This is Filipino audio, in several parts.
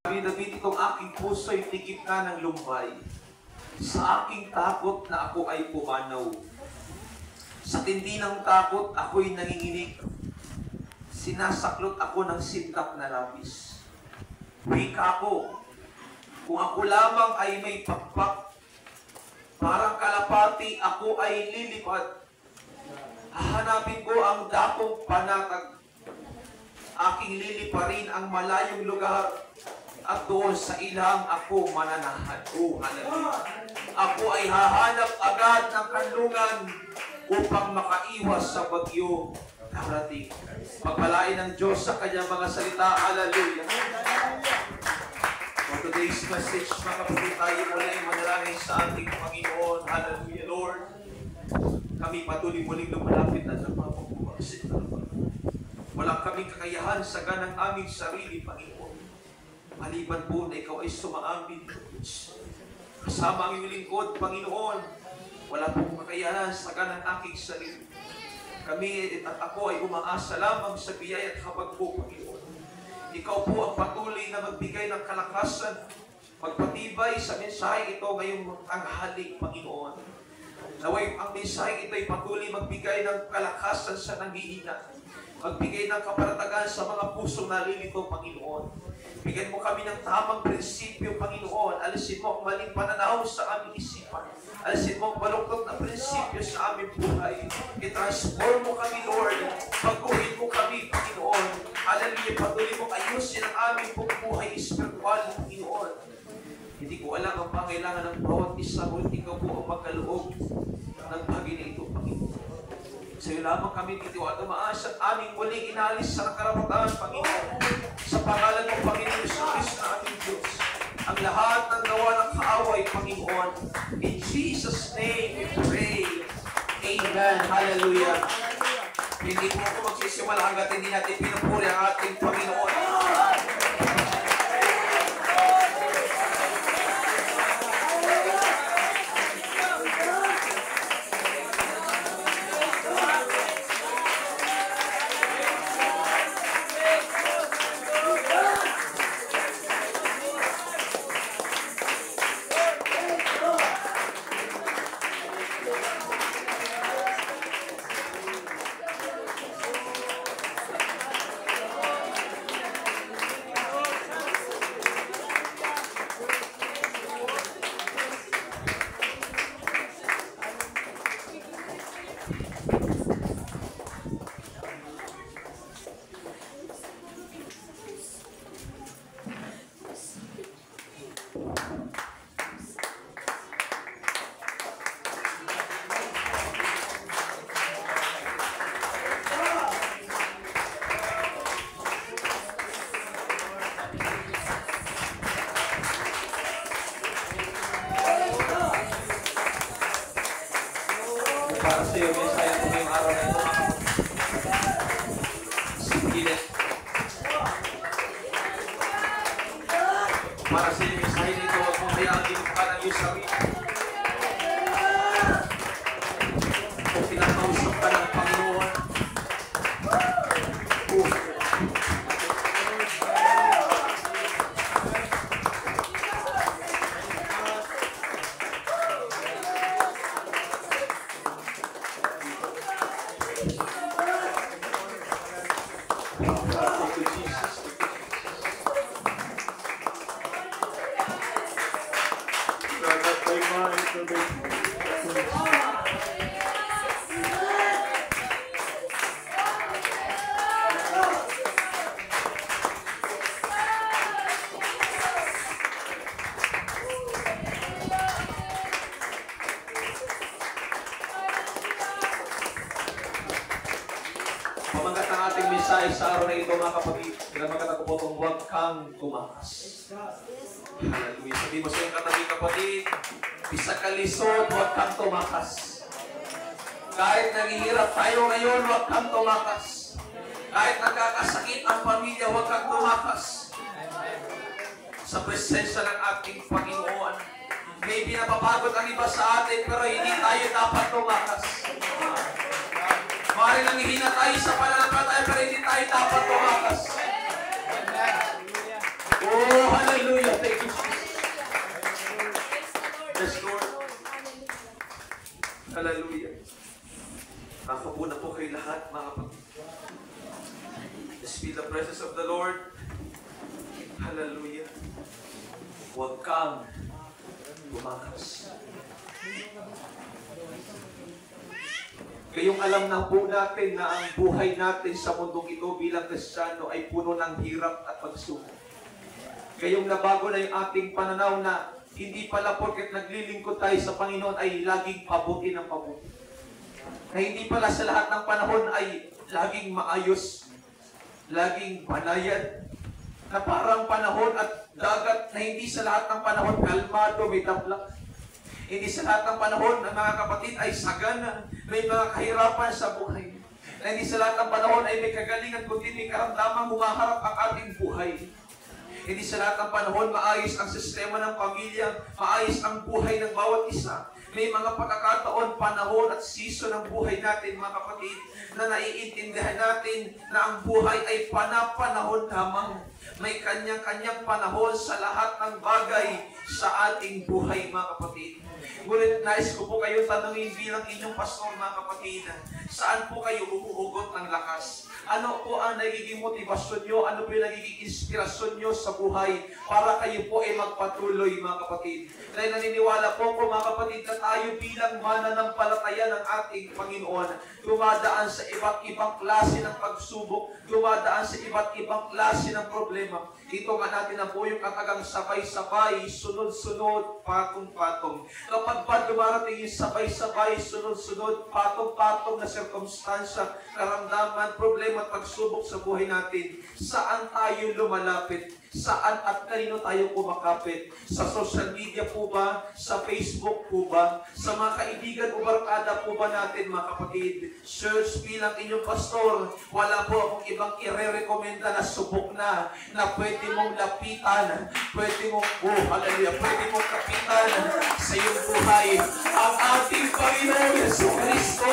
David, itong aking puso'y tikip na ng lumbay. Sa aking takot na ako ay pumanaw. Sa tindi ng takot, ako'y nanginginig. Sinasaklot ako ng sintap na labis. Wika ko, kung ako lamang ay may pakpak, parang kalapati ako ay lilipad. Hahanapin ko ang dakong panatag. Aking liliparin ang malayong lugar at doon sa ilang ako mananahan. Oh, hallelujah. Ako ay hahanap agad ng kanlungan upang makaiwas sa bagyo darating. Pagpalain ng Diyos sa kanyang mga salita. Hallelujah. For today's message, makapagod tayo mula yung manalangin sa ating Panginoon. Hallelujah, Lord. Kami patuloy muling lumalapit na sa pagpapaksit na naman. Walang kaming kakayahan sa ganang aming sarili, Panginoon. Maliban po na ikaw ay sumaamin. Kasama ang iyong lingkod, Panginoon. Wala pong kakayahan sa ganang aking sarili. Kami at ako ay umaasa lamang sa biyaya at habag po, Panginoon. Ikaw po ang patuloy na magbigay ng kalakasan, magpatibay sa mensahe ito ngayong tanghali, Panginoon. Naway ang mensahe ito ay patuloy magbigay ng kalakasan sa nanghihina. Magbigay ng kaparatagan sa mga pusong nalilito, Panginoon. Bigyan mo kami ng tamang prinsipyo, Panginoon. Alisin mo ang maling pananaw sa aming isipan. Alisin mo ang baluktot na prinsipyo sa aming buhay. I-transform mo kami, Lord. Baguhin mo kami, Panginoon. Hallelujah. Patuloy mo ayusin ang aming buhay espiritual, Panginoon. Hindi ko alam ang pangailangan ng bawat isa, ngunit ikaw po ang magkaloob ng bagay na ito, Panginoon. Sa iyo lamang kami titiwala maas at aming muling inalis sa karapatan, Panginoon. Sa pangalan ng Panginoon Jesus na aming Diyos. Ang lahat ng gawa ng kaaway, Panginoon. In Jesus' name we pray. Amen. Hallelujah. Hindi po ako magsisimula hanggat hindi natin pinupuri ang ating Panginoon. Para sa iyo, mensahe ko ngayong araw na ito. Sigilit. Para sa iyo, mensahe nito, huwag mong hayagin ka ng iyong sarili. Kung pinakausap ka ng Panginoon, pamagat ang ating mensahe sa araw na ito, mga kapatid. Pinamagat ako po itong huwag kang tumakas. Hallelujah. Sabi mo sa iyong katabi, kapatid, isa ka lisod, huwag kang tumakas. Kahit naghihirap tayo ngayon, huwag kang tumakas. Kahit nagkakasakit ang pamilya, huwag kang tumakas. Sa presensya ng ating Panginoon, may pinapapagod ang iba sa atin, pero hindi tayo dapat tumakas. Maaaring nanghihina tayo sa pananampalataya, pero hindi tayo dapat tumakas. Oh, hallelujah. mga kapatid. Just feel the presence of the Lord. Hallelujah. Huwag kang tumakas. Kayong alam na po natin na ang buhay natin sa mundong ito bilang Kristiyano ay puno ng hirap at pagsubok. Kayong nabago na yung ating pananaw na hindi pala porket naglilingkod tayo sa Panginoon ay laging pabuti ng pabuti. Na hindi pala sa lahat ng panahon ay laging maayos, laging banayad, na parang panahon at dagat na hindi sa lahat ng panahon kalmado, may taplak. Hindi sa lahat ng panahon na mga kapatid ay sagana, may mga kahirapan sa buhay. Na hindi sa lahat ng panahon ay may kagalingan, kundi may karamdaman humaharap ang ating buhay. Hindi sa lahat ng panahon maayos ang sistema ng pamilya, maayos ang buhay ng bawat isa. May mga pagkakataon, panahon at season ng buhay natin, mga kapatid, na naiintindihan natin na ang buhay ay panapanahon lamang. May kanyang-kanyang panahon sa lahat ng bagay sa ating buhay, mga kapatid. Ngunit nais ko po kayo tanungin bilang inyong pastor, mga kapatid, saan po kayo humuhugot ng lakas? Ano po ang nagiging motivasyon nyo? Ano po yung nagiging inspirasyon nyo sa buhay para kayo po ay magpatuloy, mga kapatid? Dahil naniniwala po ko, mga kapatid, na tayo bilang mananampalataya ng ating Panginoon, dumadaan sa iba't ibang klase ng pagsubok, dumadaan sa iba't ibang klase ng problema. Ito nga natin na po yung katagang sabay-sabay, sunod-sunod, patong-patong. Kapag ba dumarating yung sabay-sabay, sunod-sunod, patong-patong na sirkumstansya, karamdaman, problema at pagsubok sa buhay natin, saan tayo lumalapit? Saan at kanino tayo kumakapit? Sa social media po ba? Sa Facebook po ba? Sa mga kaibigan o barkada po ba natin, mga kapatid? Church, bilang inyong pastor, wala po akong ibang ire-recommenda na subok na pwede mong lapitan, pwede mong, hallelujah, pwede mong kapitan sa iyong buhay ang ating Panginoon Jesucristo.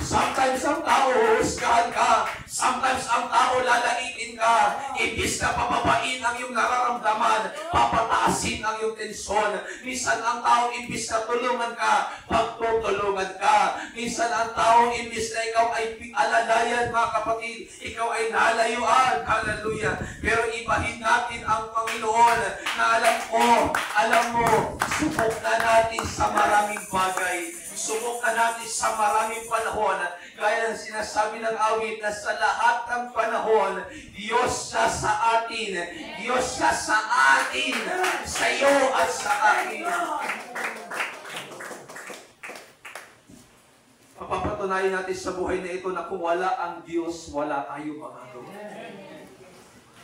Sometimes ang tao husgahan ka. Sometimes ang tao lalaitin ka. Ibis na pababain ang iyong nararamdaman, papataasin ang iyong tensyon. Minsan ang tao ibis na tulungan ka, pagtutulungan ka. Minsan ang tao ibis na ikaw ay alalayan, mga kapatid, ikaw ay nalayuan. Hallelujah. Pero ibahin natin ang Panginoon na alam mo, subok na natin sa maraming bagay. Subok na natin sa maraming panahon. Gaya ng sinasabi ng awit na sa lahat ng panahon, Diyos siya sa atin. Diyos siya sa atin. Sa iyo at sa akin. Papapatunayan natin sa buhay na ito na kung wala ang Diyos, wala tayo magagawa.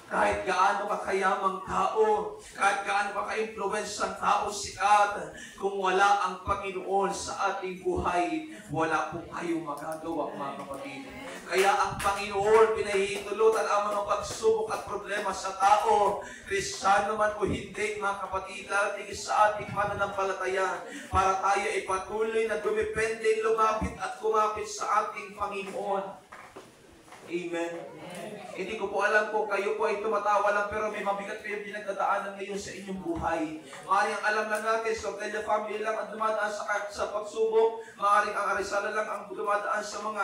Kahit gaano ka kayamang tao, kahit gaano ka ka-influensyang tao, sikat, kung wala ang Panginoon sa ating buhay, wala po kayo magagawa, mga kapatid. Kaya ang Panginoon, pinahihintulutan ang mga pagsubok at problema sa tao, Kristiyano man o hindi, mga kapatid, darating sa ating pananampalataya, para tayo ay patuloy na dumepende, lumapit at kumapit sa ating Panginoon. Amen. Hindi ko po alam kung kayo po ay tumatawa lang pero may mabigat kayo pinagdadaanan ngayon sa inyong buhay. Maaaring alam lang natin, so Sobrella family lang ang dumadaan sa pagsubok. Maaaring ang Arizala lang ang dumadaan sa mga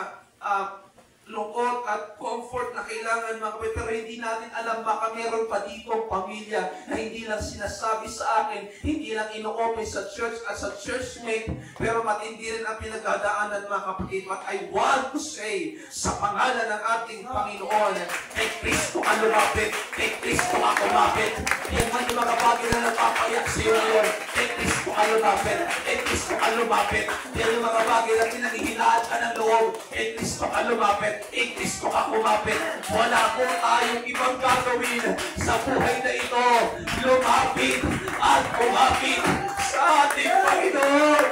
lungkot at comfort na kailangan, mga kapatid. Pero hindi natin alam, baka meron pa ditong pamilya na hindi lang sinasabi sa akin, hindi lang ino-open sa church as a churchmate, pero matindi rin ang pinagdadaanan, mga kapatid. But I want to say, sa pangalan ng ating Panginoon, kay Kristo ka lumapit, kay Kristo ka kumapit. Yan man yung mga bagay na napapayak sa iyo ngayon, kay Kristo ka lumapit, kay Kristo ka lumapit. Yan yung mga bagay na pinanghihilaan ka ng loob, kay Kristo ka lumapit, kay Kristo ka kumapit. Wala po tayong ibang gagawin sa buhay na ito. Lumapit at kumapit sa ating Panginoon.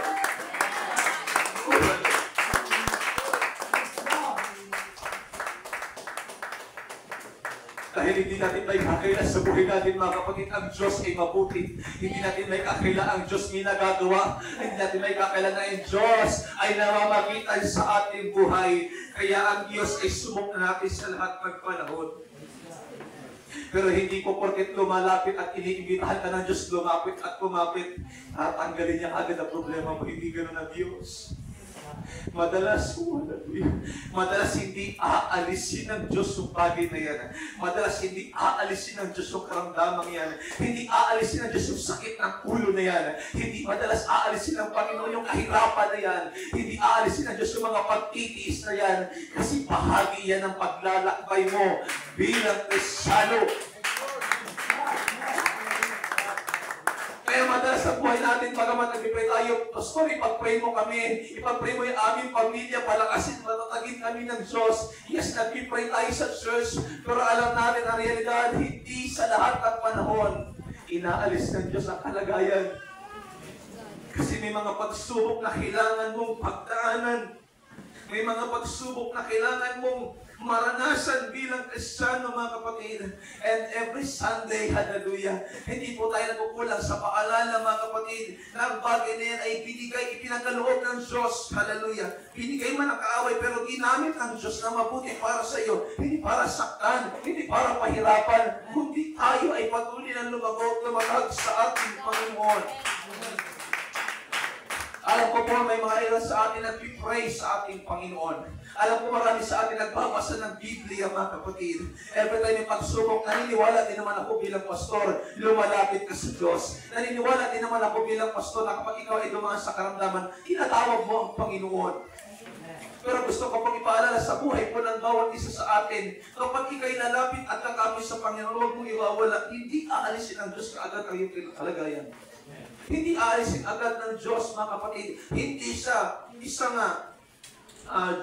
Dahil hindi natin may kakila sa buhay natin, mga kapatid, ang Diyos ay mabuti. Hindi natin may kakila ang Diyos may nagagawa. Hindi natin may kakila na ang Diyos ay namamagitan sa ating buhay. Kaya ang Diyos ay sumok na natin sa lahat ng panahon. Pero hindi po porket lumalapit at iniimbitahan ka ng Diyos lumapit at kumapit, tatanggalin niya agad ang problema mo. Hindi gano'n ang Diyos. Madalas hindi aalisin ng Diyos yung bagay na yan. Madalas hindi aalisin ng Diyos yung karamdamang yan. Hindi aalisin ng Diyos yung sakit ng ulo na yan. Hindi madalas aalisin ng Panginoon yung kahirapan na yan. Hindi aalisin ng Diyos yung mga pagtitiis na yan. Kasi bahagi yan ng paglalakbay mo bilang Kristiyano. Kaya madalas sa buhay natin, bagamat nag-pray tayo, Pastor, ipag-pray mo kami, ipag-pray mo yung aming pamilya, palakasin, matatagin kami ng Diyos. Yes, nag-pray tayo sa church, pero alam natin ang realidad, hindi sa lahat ng panahon, inaalis ng Diyos ang kalagayan. Kasi may mga pagsubok na kailangan mong pagdaanan. May mga pagsubok na kailangan mong maranasan bilang Kristiyano, mga kapatid. And every Sunday, hallelujah, hindi po tayo nagkukulang sa paalala, mga kapatid, na ang bagay na yan ay ipinagkaloob ng Diyos, hallelujah. Binigay man ang kaaway, pero ginamit ng Diyos na mabuti para sa iyo. Hindi para saktan, hindi para pahirapan, kundi tayo ay patuloy na lumagag sa ating Panginoon. Alam ko po may mga ilan sa atin nag-pray sa ating Panginoon. Alam ko marami sa atin nagbabasa ng Biblia, mga kapatid. Every time may pagsubok, naniniwala din naman ako bilang pastor, lumalapit ka sa Diyos. Naniniwala din naman ako bilang pastor na kapag ikaw ay dumaan sa karamdaman, tinatawag mo ang Panginoon. Pero gusto ko pang ipaalala sa buhay po ng bawat isa sa atin, kapag ikaw'y lalapit at kakamoy sa Panginoon, huwag mong iwawala, hindi aalisin ng Diyos kaagad ang iyong kalagayan. Hindi aalisin agad ng Diyos, mga kapatid. Hindi siya isang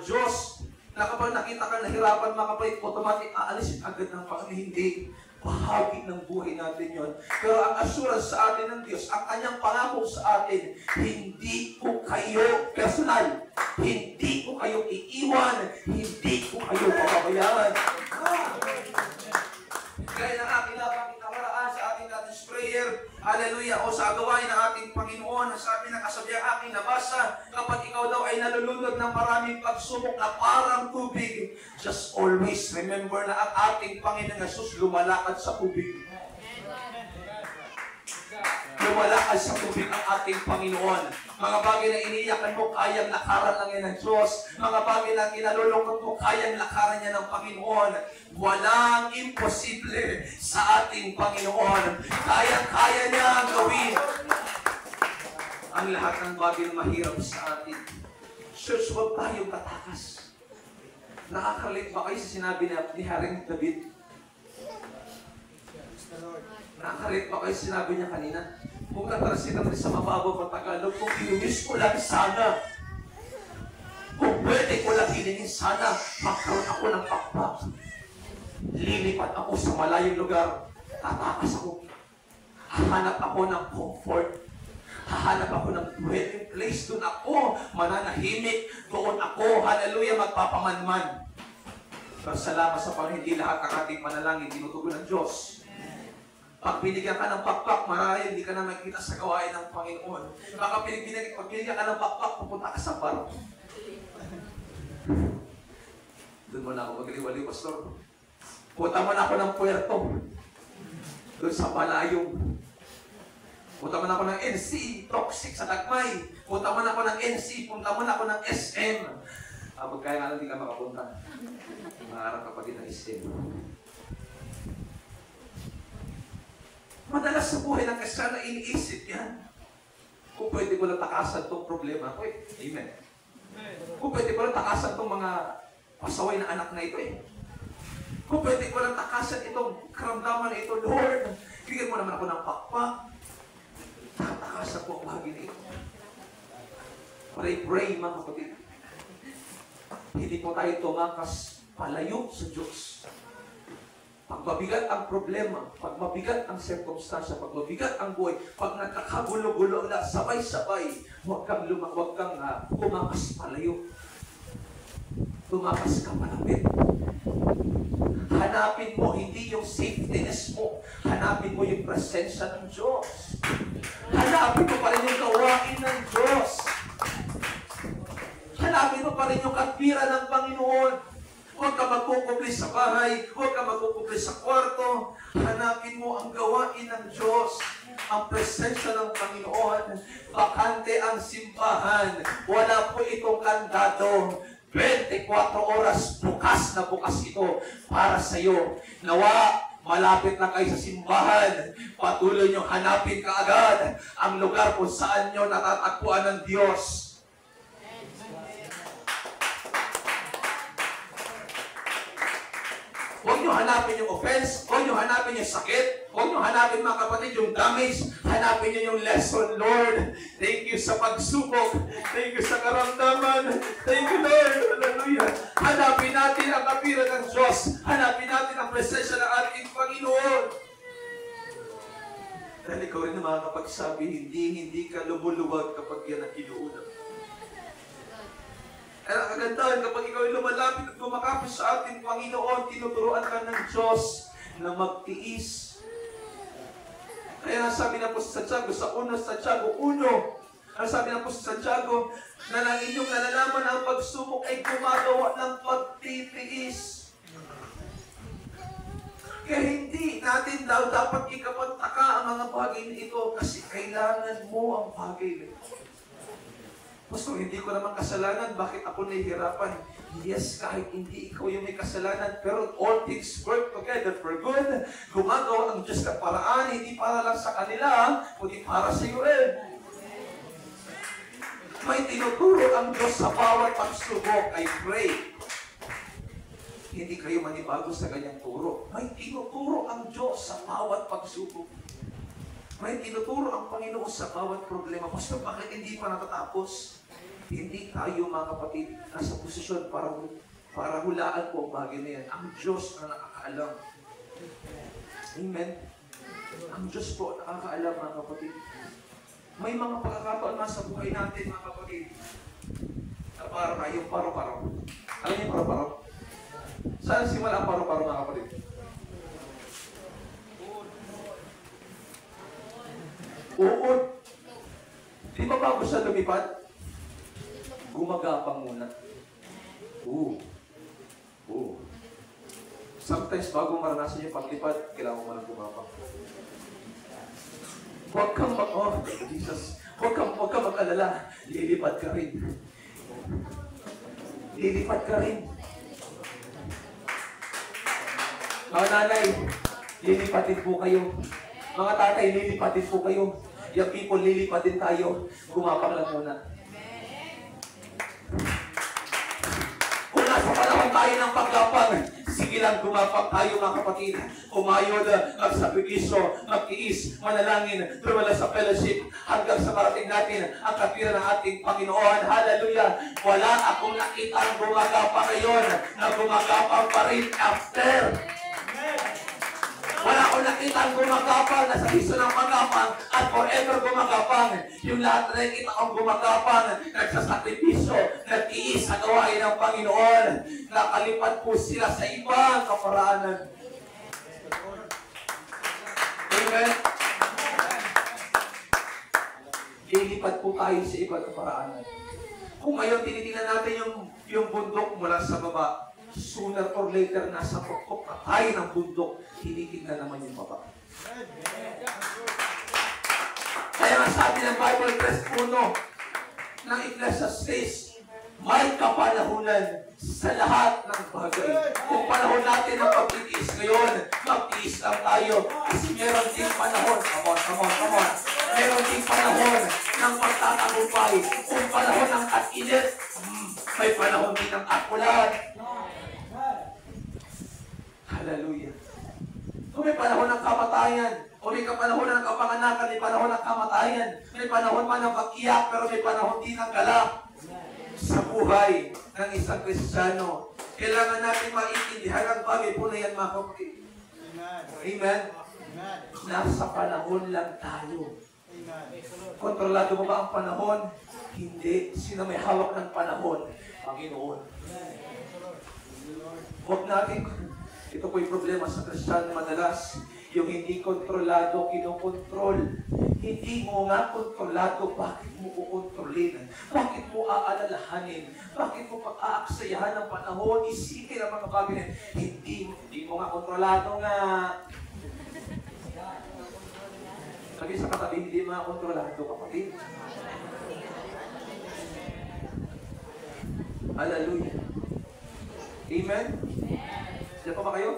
Diyos na kapag nakita ka nahirapan, mga kapatid, automatic aalisin agad ng Panginoon. Hindi. Bahagi ng buhay natin yon. Pero ang assurance sa atin ng Diyos, ang kanyang pangako sa atin, hindi ko kayo personal, hindi ko kayo iiwan, hindi ko kayo papabayaan. Kaya ng aking napakitawaraan sa ating prayer, hallelujah, o sa gawain ng ating Panginoon, sabi ng kasabihan aking nabasa, kapag ikaw daw ay nalulunod ng maraming pagsubok na parang tubig, just always remember na ang ating Panginoon Jesus lumalakad sa tubig. Lumalakad sa tubig ang ating Panginoon. Mga bagay na iniiyakan mo, kayang lakaran lang yan ng Diyos. Mga bagay na kinalulungkot mo, kayang lakaran yan ng Panginoon. Walang imposible sa ating Panginoon. Kayang-kaya niya ang gawin ang lahat ng bagay na mahirap sa atin. Church, huwag tayong tatakas. Nakakalit ba kayo sa sinabi ni Haring David? Nakakalit ba kayo sa sinabi niya kanina? Kung natrasin natin sa mababaw pa Tagalog, kung inumis ko lang sana, kung pwede ko lang hilingin sana, magkaroon ako ng pakpak. Lilipat ako sa malayong lugar, tatakas ako. Hahanap ako ng comfort. Hahanap ako ng dwelling place. Doon ako mananahimik. Doon ako, hallelujah, magpapamanman. Pero salamat sa Panginoon, hindi lahat ng ating manalangin tinutugon ng Diyos. Pag binigyan ka ng pakpak, marahil hindi ka na makikita sa gawain ng Panginoon. Pag binigyan ka ng pakpak, pupunta ka sa bar. Doon mo na ako magaliwaliw, Pastor. Punta mo na ako ng Puerto. Doon sa Balayong. Punta mo na ako ng NC, Toxic sa Dagmay. Punta mo na ako ng NC, punta mo na ako ng SM. Magkaya nga lang hindi ka makapunta. Maharap ka pa din ng SM. Madalas sa buhay ng Kristiyano, iniisip yan. Kung pwede ko lang takasan itong problema ko eh. Amen. Kung pwede ko lang takasan itong mga pasaway na anak na ito eh. Kung pwede ko lang takasan itong karamdaman na ito, Lord, bigyan mo naman ako ng pakpak. Takasan ko ang bahagi na ito. Pray, mga kapatid. Hindi po tayo tumakas palayo sa Diyos. Pag mabigat ang problema, pag mabigat ang sirkumstansya, pag mabigat ang buhay, pag nagkakagulo-gulo na sabay-sabay, huwag kang tumakas palayo. Tumakas ka palapit. Hanapin mo hindi yung safetyness mo. Hanapin mo yung presensya ng Diyos. Hanapin mo pa rin yung gawain ng Diyos. Hanapin mo pa rin yung katwiran ng Panginoon. Huwag ka magkukubli sa bahay. Huwag ka magkukubli sa kwarto. Hanapin mo ang gawain ng Diyos. Ang presensya ng Panginoon. Bakante ang simbahan. Wala po itong kandado. 24 oras bukas na bukas ito para sa iyo. Nawa, malapit na kayo sa simbahan. Patuloy nyo hanapin kaagad ang lugar kung saan nyo natatagpuan ng Diyos. Huwag nyo hanapin yung offense, huwag nyo hanapin yung sakit, huwag nyo hanapin mga kapatid yung damage, hanapin nyo yung lesson, Lord. Thank you sa pagsubok, thank you sa karamdaman, thank you, Lord. Hallelujah. Hanapin natin ang kapiran ng Diyos, hanapin natin ang presensya ng ating Panginoon. Dahil ikaw rin na makakapagsabi, hindi ka lumuluwag kapag yan ang inuunang. Kaya kagandahan kapag ikaw ay lumalapit at kumakapit sa ating Panginoon, tinuturuan ka ng Diyos na magtiis. Kaya sabi na po sa Santiago, sa Santiago 1, ang sabi na po sa Santiago, na nang inyong nalalaman ang pagsubok ay gumagawa ng pagtitiis. Kaya hindi natin dapat ikapagtaka ang mga bagay na ito kasi kailangan mo ang bagay na ito. Pastor, hindi ko naman kasalanan, bakit ako nahihirapan? Yes, kahit hindi ikaw yung may kasalanan, pero all things work together for good. Gumagawa ang Diyos ng paraan, hindi para lang sa kanila, kundi para sa iyo rin. May tinuturo ang Diyos sa bawat pagsubok. I pray. Hindi kayo manibago sa kanyang turo. May tinuturo ang Diyos sa bawat pagsubok. May tinuturo ang Panginoon sa bawat problema. Pastor, bakit hindi pa natatapos? Hindi tayo, mga kapatid, nasa posisyon para hulaan po ang bagay na yan. Ang Diyos ang nakakaalam. Amen? Ang Diyos po nakakaalam, mga kapatid. May mga pagkakataon na sa buhay natin, mga kapatid, na para tayong paro-paro. Alam niyo paro-paro? Saan simula ang paro-paro, mga kapatid? Uod. Di ba bago siya lumipad? Gumagapang muna. Sometimes bago maranasan yung paglipad, kailangan mo lang gumapang. Huwag kang mag-alala. Lilipad ka rin. Lilipad ka rin. Mga nanay, lilipatin po kayo. Mga tatay, lilipatin po kayo. Yung people, lilipatin tayo. Gumapang lang muna. Kung nasa panahon tayo ng paglapang, sige lang gumapang tayo, mga kapatid. Umayod, magsakripisyo, magtiis, manalangin, lumala sa fellowship, hanggang sa marating natin ang kapiran ng ating Panginoon. Hallelujah! Wala akong nakitang gumagapang ngayon na gumagapang pa rin after. Wala akong nakitang gumagapang na sa piso ng magapang at forever gumagapang. Yung lahat na nakita kong gumagapang, nagsasakripisyo, nag-iis sa gawain ng Panginoon. Nakalipat po sila sa ibang kaparaanan. Amen? Lilipat po tayo sa ibang kaparaanan. Kung ngayon tinitingnan natin yung bundok mula sa baba, sooner or later, nasa pukpok na tayo ng bundok, tinitingnan naman yung baba. Kaya nga sabi ng Bible, verse 1 ng Ecclesiastes, may kapanahunan sa lahat ng bagay. Kung panahon natin ng pagtitiis ngayon, magtiis lang tayo. Kasi meron din panahon, come on. Meron din panahon ng pagtatagumpay. Kung panahon ng at-init, may panahon din ng at-ulan. Hallelujah. Kung may panahon ng kamatayan, o may panahon ng kapanganakan, may panahon ng kamatayan, may panahon man ng pag-iyak, pero may panahon din ng galak sa buhay ng isang Kristiyano. Kailangan natin maintindihan ang bagay po na yan, mga kapatid. Amen? Nasa panahon lang tayo. Kontrolado mo ba ang panahon? Hindi. Sino may hawak ng panahon? Panginoon. Huwag natin. Ito po yung problema sa Kristiyano madalas. Yung hindi kontrolado, kinokontrol. Hindi mo nga kontrolado, bakit mo kukontrolin? Bakit mo aalalahanin? Bakit mo pag-aaksayahan ng panahon? Isipin ang mga kabinet. Hindi mo nga kontrolado nga. Sabi sa katabi, hindi mo nga kontrolado, kapatid. Hallelujah. Amen? Diyan pa ba kayo?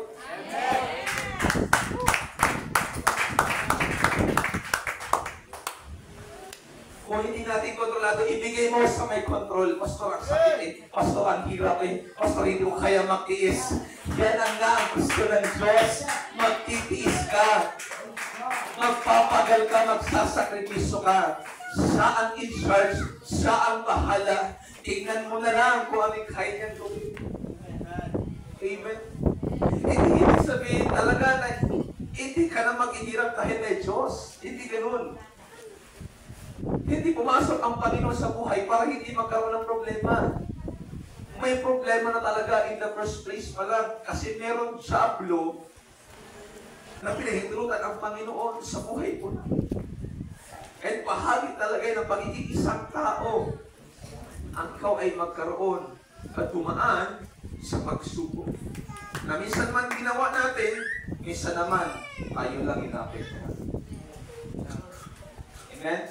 Kung hindi natin kontrolado, ibigay mo sa may control. Pastor, ang sakit eh. Pastor, ang hirap eh. Pastor, hindi mo kaya magtiis. Yan ang nga ang gusto ng Diyos. Magtitiis ka. Magpapagal ka, magsasakripiso ka. Siya ang in charge. Siya ang bahala. Tingnan mo na lang kung anong kaya niyang gawin. Amen. Hindi ibig sabihin talaga na hindi ka na maghihirap dahil may Diyos. Hindi ganun. Hindi pumasok ang Panginoon sa buhay para hindi magkaroon ng problema. May problema na talaga in the first place pa lang kasi meron sablo na pinahintulutan ang Panginoon sa buhay po namin. At bahagi talaga ng pagiging isang tao ang ikaw ay magkaroon at dumaan sa pagsubok. Na minsan man ginawa natin, minsan naman tayo lang inapektuhan. Amen?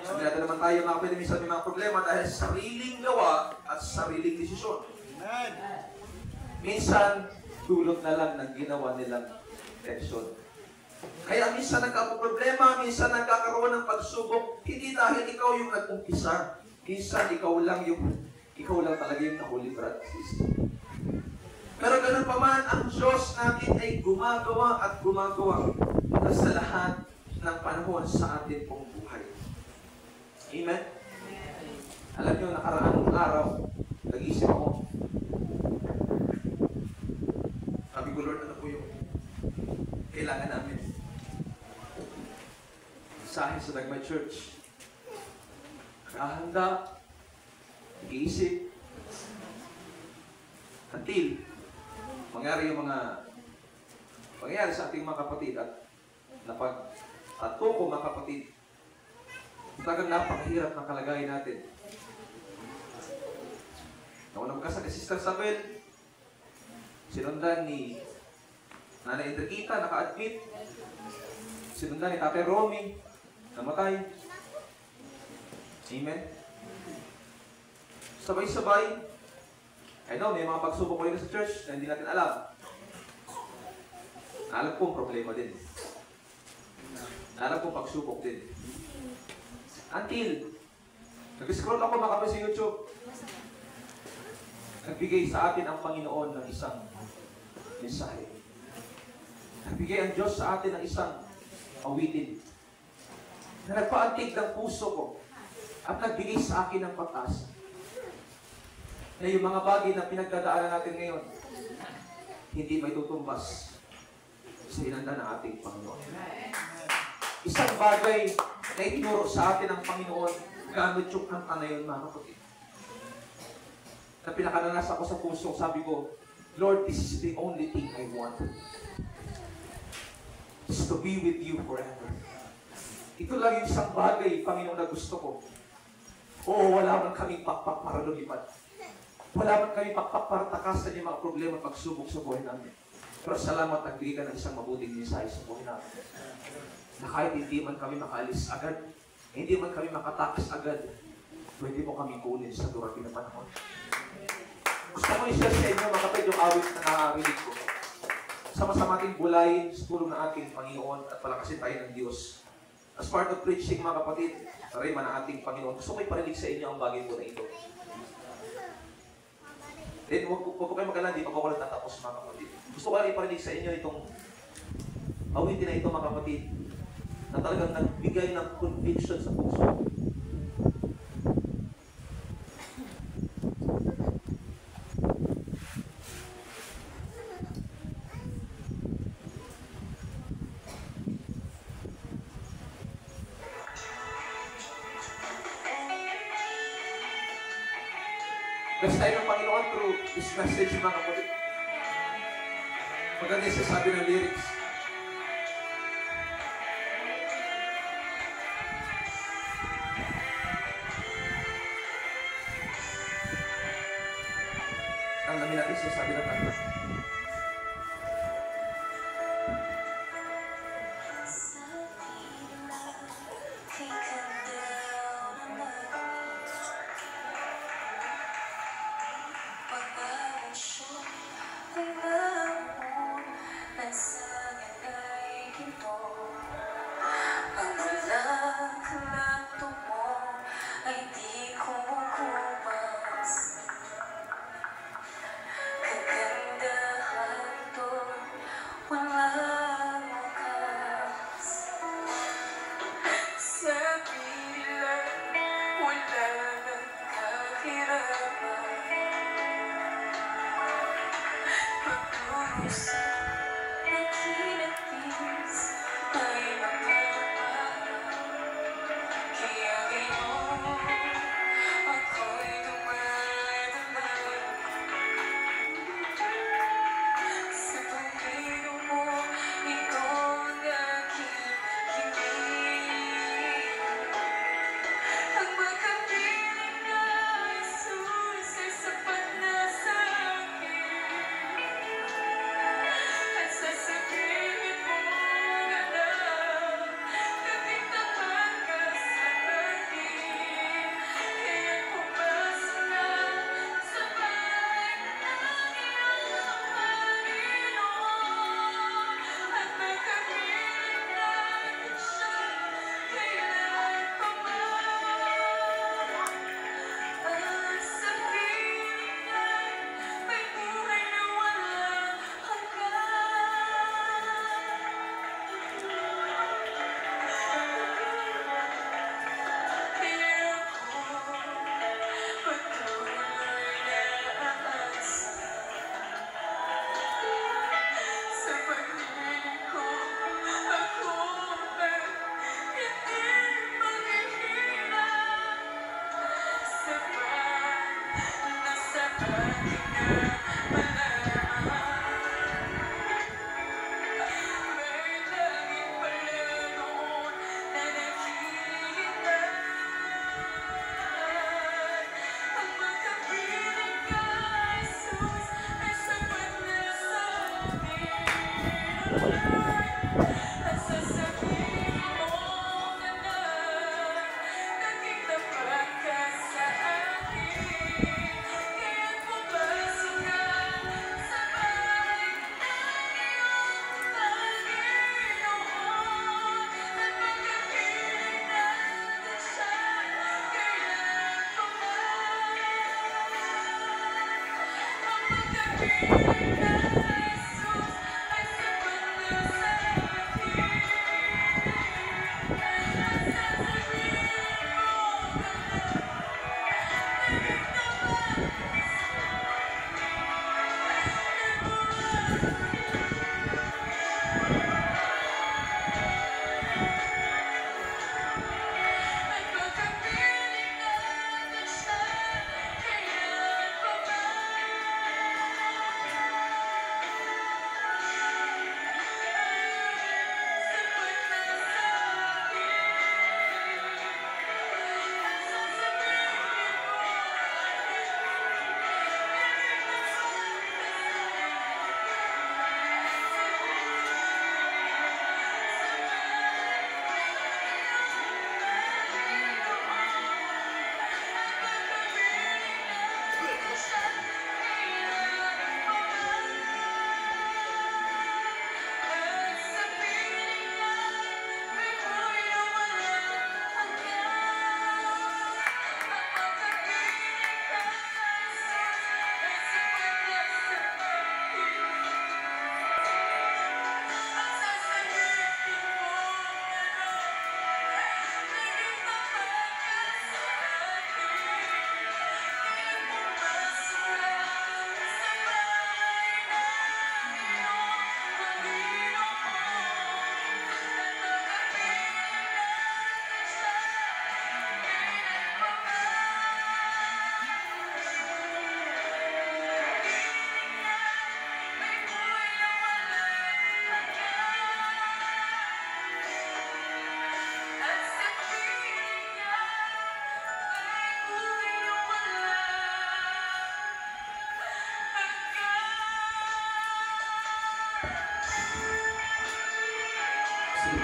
Sabi natin naman tayo mga kapatid, minsan may mga problema dahil sariling gawa at sariling desisyon. Minsan, tulog na lang ng ginawa nilang leksyon. Kaya minsan nagkakaproblema, minsan nagkakaroon ng pagsubok, hindi dahil ikaw yung nag-umpisa. Minsan ikaw lang talaga yung nahuli, brother sister. Pero ganun pa man, ang Diyos natin ay gumagawa at gumagawa sa lahat ng panahon sa atin pong buhay. Amen? Alam nyo, nakaraang araw, nag-iisip ako. Sabi ko, Lord, ano po yung kailangan namin? Sa akin sa Dagmay Church. Nakahanda, nag-iisip, until mangyari yung mga pangyayari sa ating mga kapatid at napag-tato ko mga kapatid, talagang napakahirap ng kalagayan natin. Naunang kasal ni Sister Sabel, sinundan ni Nanay Enriquita, naka-admit, sinundan ni Tate Romy, namatay. Amen? Sabay-sabay, I know, may mga pagsubok ko rin sa church na hindi natin alam. Alam ko problema din. Alam ko pagsubok din. Until, nag-scroll ako mga kapatid sa YouTube. Nagbigay sa atin ang Panginoon ng isang mensahe. Nagbigay ang Diyos sa atin ng isang awitin na nagpaantig ng puso ko at nagbigay sa akin ng pag-asa. Na yung mga bagay na pinagdadaanan natin ngayon, hindi may tutumbas sa hinanda ng ating Panginoon. Isang bagay na itinuro sa atin ng Panginoon, gamit yung kanta na yun, mga kapatid. Na pinakananas ako sa puso, sabi ko, Lord, this is the only thing I want. Is to be with you forever. Ito lang yung isang bagay, Panginoon, na gusto ko. Oo, wala man kaming pakpak para lumipad. Wala man kami pakpak para takasan yung mga problema at pagsubok sa buhay namin. Pero salamat, nagbigay ka ng isang mabuting mensahe sa buhay namin. Na kahit hindi man kami makaalis agad, hindi man kami makatakas agad, pwede mo kami kunin sa durating na panahon. Gusto ko i-share sa inyo, mga kapatid, yung awit na nakakarinig ko. Sama-sama ating bulayin sa tulong ng ating Panginoon at palakasin tayo ng Diyos. As part of preaching, mga kapatid, taray man ang ating Panginoon. Gusto ko iparinig sa inyo ang bagay po na ito. Then, huwag po kayo mag-alala, di pa ako natatapos, mga kapatid. Gusto ko lang iparinig sa inyo itong awitin na ito, mga kapatid, na talagang nagbigay ng conviction sa puso. Bless tayo ng Panginoon through this message, mga kapatid. Maganda yung sasabi ng lyrics.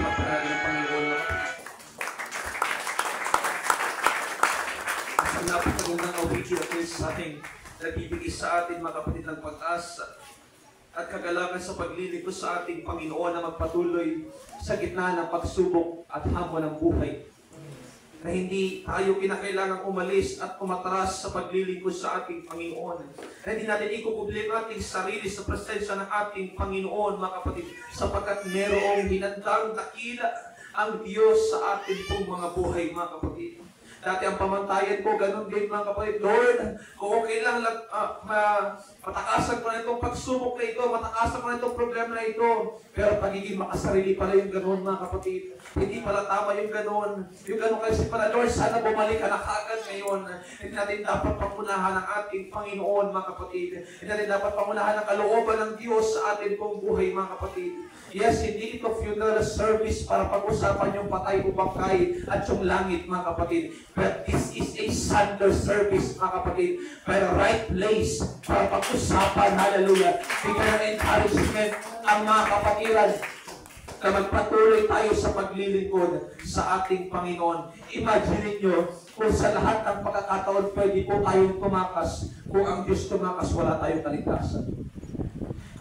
Pagparaan ng Panginoon na ang napakagandang awiki at sa ating nagbibigay sa atin mga kapatid ng pag-asa at kagalakan sa paglilingkod sa ating Panginoon na magpatuloy sa gitna ng pagsubok at hamon ng buhay. Na hindi tayo kinakailangang umalis at umatras sa paglilingkod sa ating Panginoon. Na hindi natin ikupublik ang ating sarili sa presensya ng ating Panginoon, mga kapatid, sapagkat merong hinandang dakila ang Diyos sa ating pong mga buhay, mga kapatid. Dati ang pamantayan ko, ganun din mga kapatid. Lord, kung okay lang, matakasan ko na itong pagsubok na ito, matakasan ko na itong problema na ito. Pero pagiging makasarili pala yung ganun mga kapatid. Hindi pala tama yung ganun. Yung ganun kasi pala, Lord, sana bumalik ka na kaagad ngayon. Hindi natin dapat pangunahan ang ating Panginoon mga kapatid. Hindi natin dapat pangunahan ang kalooban ng Diyos sa ating pong buhay mga kapatid. Yes, hindi ito funeral service para pag-usapan yung patay o bangkay at yung langit, mga kapatid. But this is a Sunday service, mga kapatid. Pero right place para pag-usapan, hallelujah. Bigyan ng encouragement ang mga kapatiran na magpatuloy tayo sa paglilingkod sa ating Panginoon. Imagine niyo kung sa lahat ng pagkakataon pwede po tayong tumakas. Kung ang Diyos tumakas, wala tayong kaligtasan.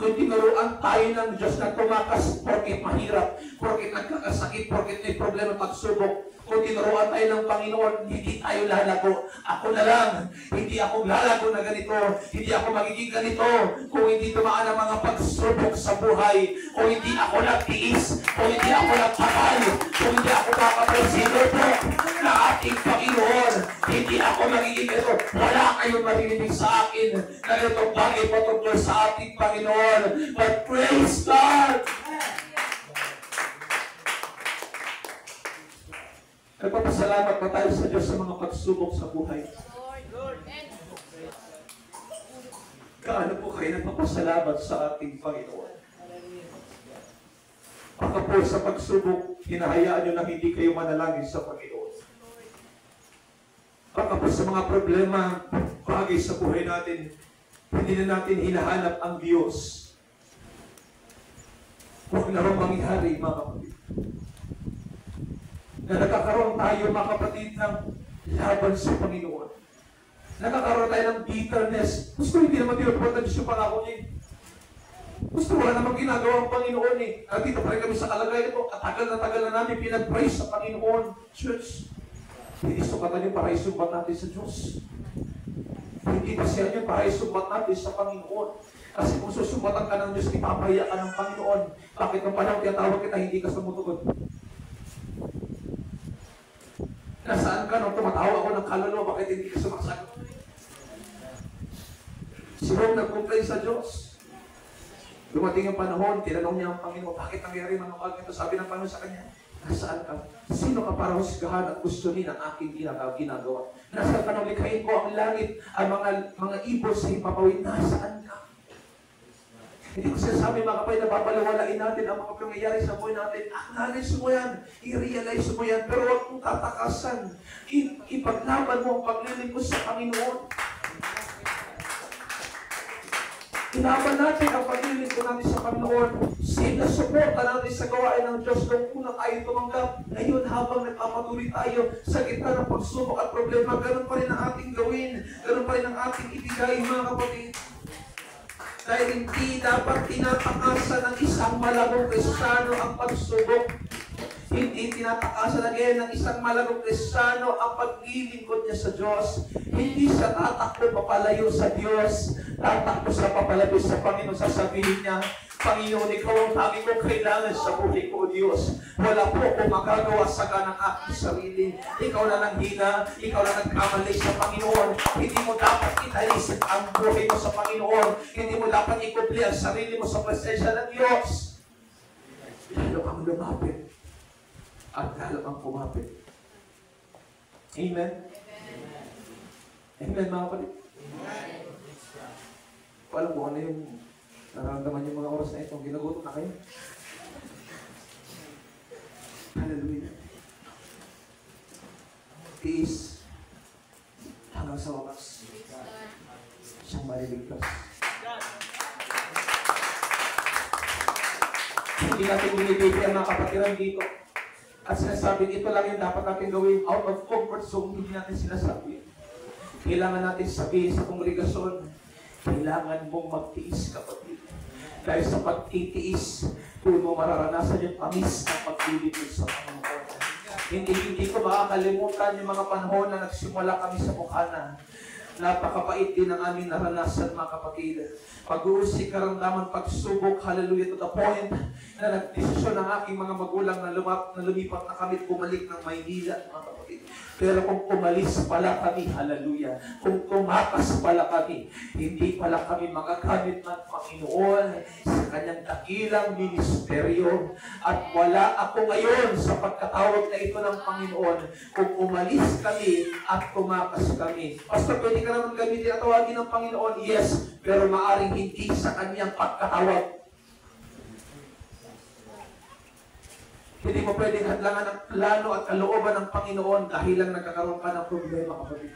Kung tinuruan tayo ng Diyos na tumakas porket mahirap, porket nagkakasakit, porket may problema pagsubok, kung tinuruan tayo ng Panginoon, hindi tayo lalago. Ako na lang, hindi ako lalago na ganito, hindi ako magiging ganito, kung hindi tumaan ang mga pagsubok sa buhay, kung hindi ako nagtiis, kung hindi ako nagpakal, kung hindi ako makapresidente na ating Panginoon, hindi ako magiging ganito. Wala kayong maririnig sa akin na itong bagay patungkol sa ating Panginoon. But praise God! Nagpapasalamat pa tayo sa Diyos sa mga pagsubok sa buhay. Gaano po kayo nagpapasalamat sa ating Panginoon? Baka po sa pagsubok, hinahayaan nyo na hindi kayo manalangin sa Panginoon. Baka po sa mga problema, bagay sa buhay natin, hindi na natin hinahanap ang Diyos. Huwag na rin mangyari, mga kapatid. Na nagkakaroon tayo, mga kapatid, ng laban sa Panginoon. Nagkakaroon tayo ng bitterness. Gusto hindi naman tinutupad ng Diyos yung pangako niya. Gusto wala namang ginagawa ang Panginoon eh. At dito pa rin kami sa kalagayan ito. Tagal na namin pinag-praise sa Panginoon. Church, hindi sukatan yung para isumbat natin sa Diyos. Hindi kasi yan yung para isumbat natin sa Panginoon. Kasi kung susumbatan ka ng Diyos, ipapahiya ka ng Panginoon. Bakit ng panahon tinatawag kita, hindi ka sumutugod? Nasaan ka nung tumatawa ako ng kaluluwa, bakit hindi ka sumasagot? Si Job nag-complain sa Diyos. Dumating ang panahon, tinanong niya ang Panginoon, bakit nangyari mga bagay? Sabi ng Panginoon sa kanya, nasaan ka? Sino ka para husgahan at gustuhin ang aking ginagawa? Nasaan ka nung likhain ko ang langit, ang mga ibon sa hipapawid? Nasaan ka? Hindi ko sinasabi mga kapay na papalawalain natin ang mga pangyayari sa buhay natin. Acknowledge mo yan. I-realize mo yan. Pero huwag mong tatakasan. Ipaglaban mo ang paglilingkod sa Panginoon. Inaban natin ang paglilingkod natin sa Panginoon. Sinasuporta natin sa gawain ng Diyos nung una tayo tumanggap. Ngayon habang nagpapatuloy tayo sa gitna ng pagsubok at problema, ganun pa rin ang ating gawin. Ganun pa rin ang ating ibigay, mga kapatid. Dahil hindi dapat tinatakasan ng isang malagong Kristiyano ang pagsubok. Hindi tinatakasan again ng isang malagong Kristiyano ang paglilingkod niya sa Diyos. Hindi siya tatakbo papalayo sa Diyos. Tatakbo sa papalayo sa Panginoon. Sasabihin niya, Panginoon, ikaw ang tanging kong kailangan sa buhay ko, Diyos. Wala po akong magagawa sa kanang aking sarili. Ikaw na lang hina, ikaw na nagkamali sa Panginoon. Hindi mo dapat italis ang buhay mo sa Panginoon. Hindi mo dapat ikubli ang sarili mo sa presensya ng Diyos. Lalo kang lumapit at lalo kang kumapit. Amen? Amen, mga kapatid? Alam mo ano yung nararamdaman yung mga oras na ito. Ginagutom na kayo. Hallelujah. Tiis hanggang sa wakas. Siyang maliligtas. Hindi natin binibigay ang mga kapatiran dito. At sinasabing ito lang yung dapat natin gawin out of comfort zone. Hindi natin sinasabi. Kailangan natin sabihin sa kongregasyon, kailangan mong magtiis, kapatid. Dahil sa pagtitiis, kung mo mararanasan yung tamis ng paglilingkod sa Panginoon. Hindi ko makakalimutan yung mga panahon na nagsimula kami sa Bukana. Napakapait din ang aming naranasan, mga kapatid. Pag-uusik, karamdaman, pagsubok, hallelujah, to the point na nagdesisyon ng aking mga magulang na lumipat na kami bumalik ng Maynila, mga kapatid. Pero kung umalis pala kami, hallelujah, kung tumakas pala kami, hindi pala kami magagamit ng Panginoon sa kanyang dakilang ministeryo. At wala ako ngayon sa pagkatawag na ito ng Panginoon kung umalis kami at tumakas kami. Pastor, pwede ka naman gamitin at tawagin ng Panginoon? Yes, pero maaring hindi sa kanyang pagkatawag. Hindi mo pwedeng hadlangan ang plano at kalooban ng Panginoon dahil lang nagkakaroon ka ng problema, kapatid.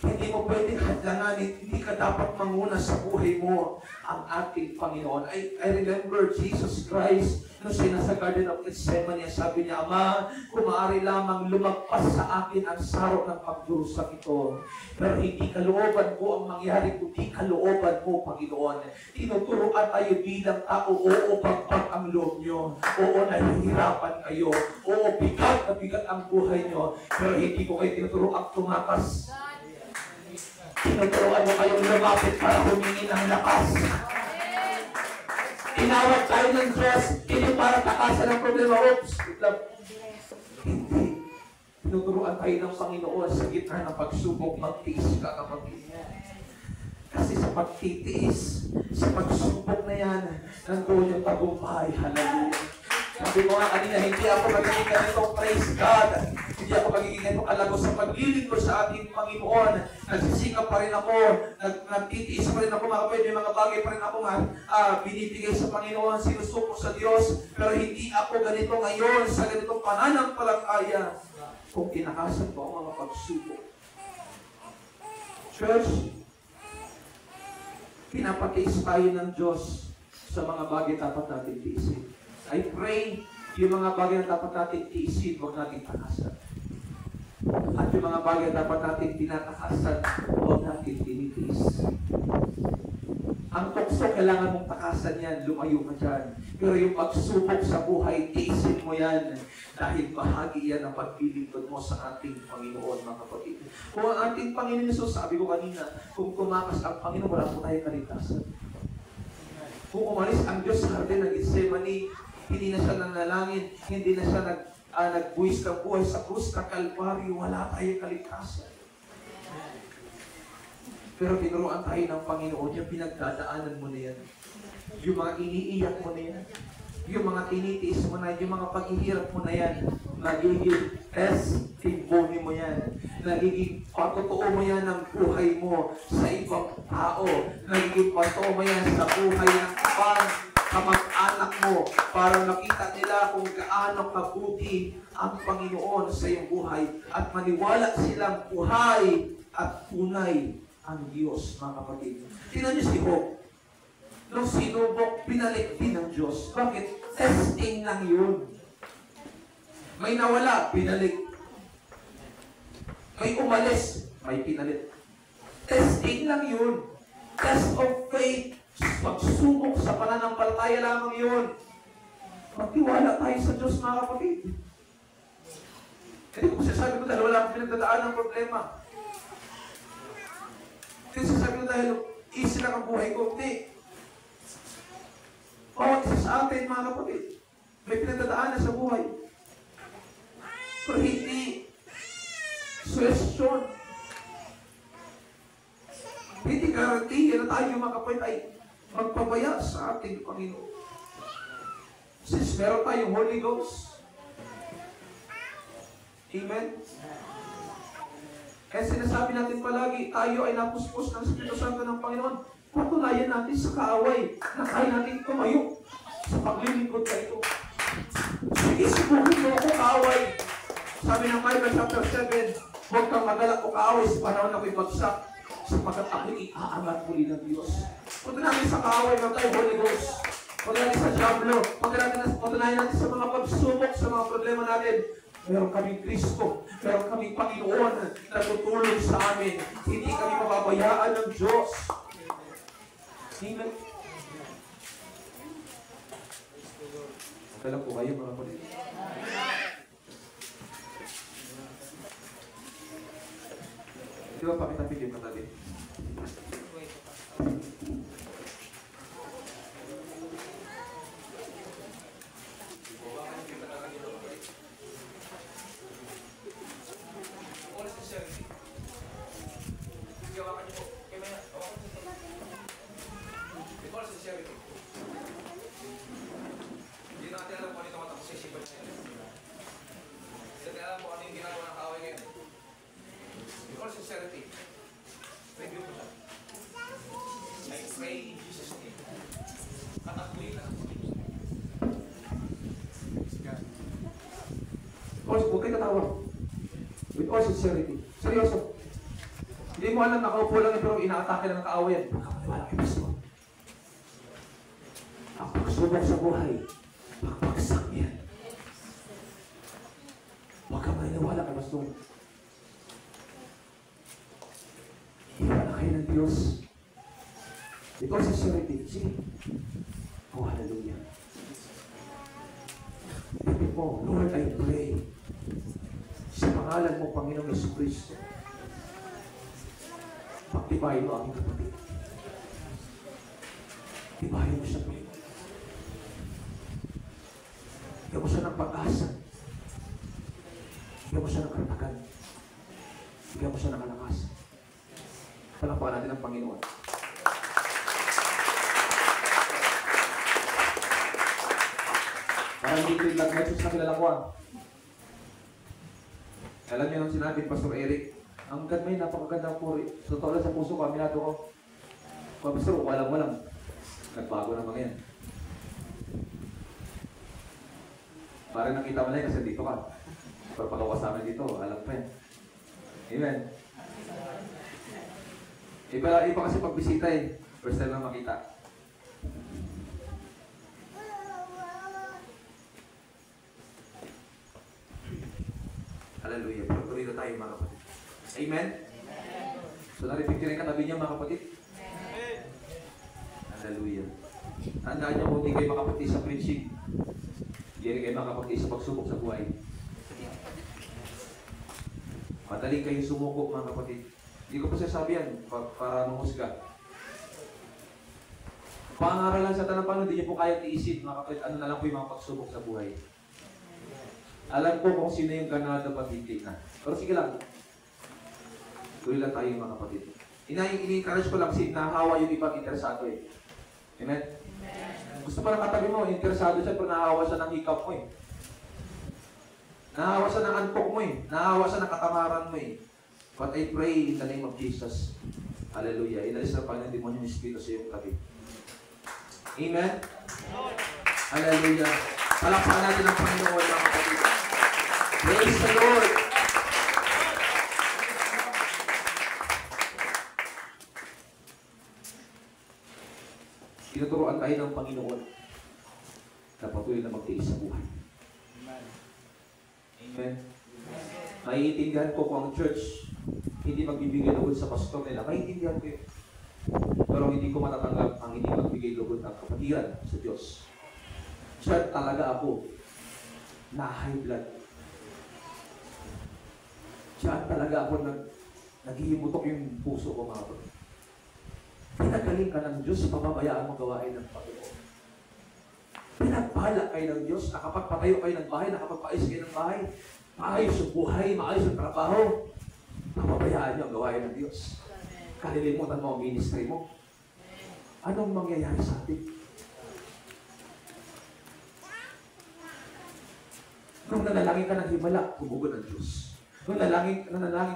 Hindi mo pwedeng hadlanganin, hindi ka dapat manguna sa buhay mo ang ating Panginoon. I remember Jesus Christ, nung siya nasa Garden of Gethsemane, sabi niya, Ama, kung maaari lamang lumagpas sa akin ang saro ng pagdurusak ito. Pero hindi kalooban ko ang mangyari, kundi kalooban mo, Panginoon. Tinuturuan tayo bilang tao, oo, pagpag ang loob nyo. Oo, nahihirapan kayo. Oo, bigat na bigat ang buhay nyo. Pero hindi ko kayo tinuturuan tumakas. Tinuturuan mo kayong lumapit para humingi ng lakas. Tinawag tayo ng Diyos, hindi para takasan ng problema. Oops! Hindi. Tinuturuan tayo ng Panginoon sa gitna ng pagsubok, magtiis ka, kapatid. Kasi sa pagtitiis, sa pagsubok na yan, nandoon yung tagumpay. Hallelujah. Sabi mo nga kanina, hindi ako magiging ganitong praise God. Hindi ako magiging ganitong kalago sa paglilingkod sa ating Panginoon. Nagsisikap pa rin ako, nagtitiis pa rin ako, mga kapatid, may mga bagay pa rin ako binibigay sa Panginoon, sinusuko sa Diyos. Pero hindi ako ganito ngayon sa ganitong pananampalataya kung kinakasan ko ang mga pagsubok. Church, pinapatiis tayo ng Diyos sa mga bagay dapat natin tiisin. I pray, yung mga bagay na dapat natin tiisin, huwag natin takasan. At yung mga bagay na dapat natin tinatakasan, huwag natin tinitiis. Ang tukso, kailangan mong takasan yan, lumayo ka dyan. Pero yung pagsubok sa buhay, tiisin mo yan. Dahil bahagi yan ang paglilingkod mo sa ating Panginoon, mga kapatid. Kung ang ating Panginoon Jesus, sabi ko kanina, kung tumakas ang Panginoon, wala po tayong kaligtasan. Kung umalis ang Diyos sa Garden ng Gethsemane, hindi na siya nanalangin, hindi na siya nagbuwis ng buhay sa krus na Kalbaryo, wala tayong kaligtasan. Pero tinuruan tayo ng Panginoon, yung pinagdadaanan mo na yan. Yung mga iniiyak mo na yan. Yung mga tinitiis mo na yan. Yung mga paghihirap mo na yan. Nagiging testimony mo yan. Nagiging patotoo mo yan ng buhay mo sa ibang tao. Nagiging patotoo mo yan sa buhay ng kamag-anak mo para makita nila kung gaano kabuti ang Panginoon sa iyong buhay at maniwala silang buhay at tunay ang Diyos, mga kapatid. Tingnan niyo si Job. Nung sinubok, pinalik din ng Diyos. Bakit? Testing lang yun. May nawala, pinalik. May umalis, may pinalit. Testing lang yun. Test of faith. Pagsubok sa pananampalataya lamang yun. Magtiwala tayo sa Diyos, mga kapatid. Hindi ko sasabi ko dahil wala akong pinagdadaan ng problema. Hindi sasabi ko dahil easy lang ang buhay ko. Hindi. Bawat isa sa atin, mga kapatid, may pinagdadaan na sa buhay. Pero hindi suwestyon. Hindi garantiya na tayo, mga kapatid, ay magpabaya sa ating Panginoon. Since meron tayong Holy Ghost. Amen? Kaya sinasabi natin palagi, tayo ay napuspos ng Espiritu Santo ng Panginoon. Patunayan natin sa kaaway na kaya natin tumayo sa paglilingkod ka ito. Sige, subukin mo ako kaaway. Sabi ng Bible chapter 7, huwag kang magalak o kaaway sa panahon na ako'y bagsak sapagkat ako'y iaangat muli ng Diyos. Punta natin sa kaaway ng tayo, Holy Ghost. Punta natin sa Diablo. Patunayan natin sa mga pagsubok, sa mga problema natin. Meron kaming Kristo. Meron kaming Panginoon na tutulong sa amin. Hindi kami mababayaan ng Diyos. Amen. Alam po kayo, mga kapatid. Di ba pakitapin yung katabi? sincerity. Review ko siya. I pray in Jesus' name. Katakuin na ang Panginoon. Huwag kayo tatawa. With all sincerity. Seryoso. Hindi mo alam, nakaupo lang pero inaatake na ng kaawayan. Pagkakaliwala kay Pastor. Ang pagsubok sa buhay, pagpagsak yan. Huwag ka maniniwala kay Pastor. Iwan na kayo ng Diyos. With all sincerity. Sige. Oh, hallelujah. Ipin mo, Lord, I pray. Sa pangalan mo, Panginoong Jesucristo, pagtibayin mo aming kapatid. Tibayin mo siya, Panginoon. Bigyan mo siya ng pag-asa. Bigyan mo siya ng karatagan. Bigyan mo siya ng kalakas. Palakpakan natin ang Panginoon. Parang dito yung nag-message na kilala ko ah. Alam niyo ang sinabi ni Pastor Eric, ang may napakagandang puri. So, totoo lang sa puso ko, aminado ko. Pastor, walang. Nagbago na mga yan. Parang nakita mo na yan kasi dito ka. Pero pagkawa sa amin dito, alam pa yan. Amen. Iba kasi pagbisita eh. First time na makita. Hallelujah. Patuloy na tayo mga kapatid. Amen? So naripicture yung katabi niya mga kapatid? Hallelujah. Tandaan niyo kung hindi kayo makapatid sa preaching. Hindi rin kayo makapatid sa pagsubok sa buhay. Madaling kayo sumuko mga kapatid. Hindi ko pa sasabi yan para mahusga. Pangaralan sa tanang hindi niyo po kaya tiisin mga kapatid. Ano na lang po yung mga pagsubok sa buhay. Alam ko kung sino yung ganado pag-hindi na. Pero sige lang. Tuloy lang tayo mga kapatid. Ini-encourage ko lang kasi nahahawa yung ibang interesado eh. Amen? Gusto pa ng katabi mo, interesado siya pero nahahawa siya ng hikap mo eh. Nahahawa siya ng antok mo eh. Nahahawa siya ng katamaran mo eh. But I pray in the name of Jesus. Hallelujah. Inalis na Panginoon demonyo yung Espiritu sa iyong tabi. Amen? Hallelujah. Palakpakan natin ang Panginoon mga kapatid. Praise the Lord! Tinuturoan tayo ng Panginoon na patuloy na magtiis sa buhay. Amen? Maiintindihan ko kung ang church hindi magbibigay lugod sa pastor nila. Maiintindihan ko yun. Pero hindi ko matatanggap ang hindi magbigay lugod ng kapatiran sa Diyos. Sir, talaga ako na high blood. Diyan talaga ako naghihimutok yung puso ko mga kapatid. Pinagaling ka ng Diyos, pamamayaan mo gawain ng Panginoon. Pinagpala kayo ng Diyos, nakapagpatayo kayo ng bahay, nakapagpaayos kayo ng bahay, maayos yung buhay, maayos yung trabaho, pamamayaan nyo ang gawain ng Diyos. Kalilimutan mo ang ministry mo. Anong mangyayari sa atin? Nung nanalangin ka ng himala, tumugon ang Diyos. Nung nanalangin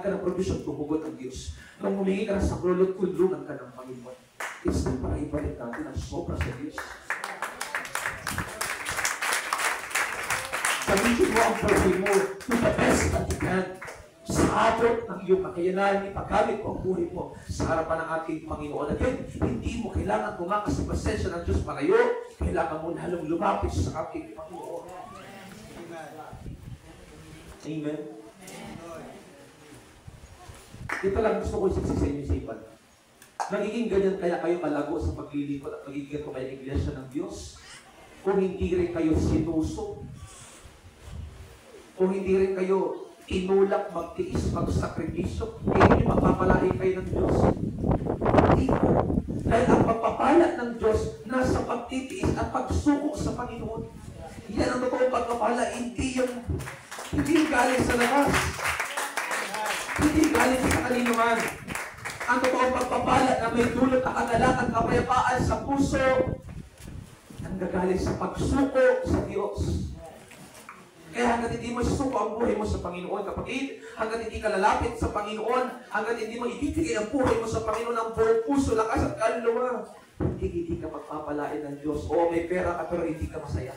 ka ng provision, tumugon ang Diyos. Nung humingi ka ng saklolot, kulungan ka ng Panginoon. It's time para ibalik natin ang sobra sa Diyos. Sabihin mo ang perfume mo to the best that you can. Sa abot ng iyong kakayanan, ipagamit mo ang buhay mo sa harapan ng ating Panginoon. Again, hindi mo kailangan tumakas sa presensya ng Diyos malayo. Kailangan mo lalong lumapit sa ating Panginoon. Amen. Ito lang gusto ko isaksi sa inyo isipan. Nagiging ganyan kaya kayo kalago sa paglilingkod at magiging ko kayo iglesia ng Diyos kung hindi rin kayo sinusok, kung hindi rin kayo inulak, magtiis, magsakripisyo, hindi mapapalain kayo ng Diyos. Hindi ko. Dahil ang pagpapala ng Diyos nasa pagtitiis at pagsukok sa Panginoon. Yan ang totoong pagpapala, hindi yung galing sa labas. Hindi galing sa kalinuman. Ang totoong pagpapala na may dulot na kagalakan, kapayapaan sa puso, ang gagaling sa pagsuko sa Diyos. Kaya hanggat hindi mo isusuko ang buhay mo sa Panginoon, kapatid, hanggat hindi ka lalapit sa Panginoon, hanggat hindi mo ibibigay ang buhay mo sa Panginoon ng buong puso, lakas at kaluluwa, hindi ka pagpapalain ng Diyos. Oo, may pera ka pero hindi ka masaya.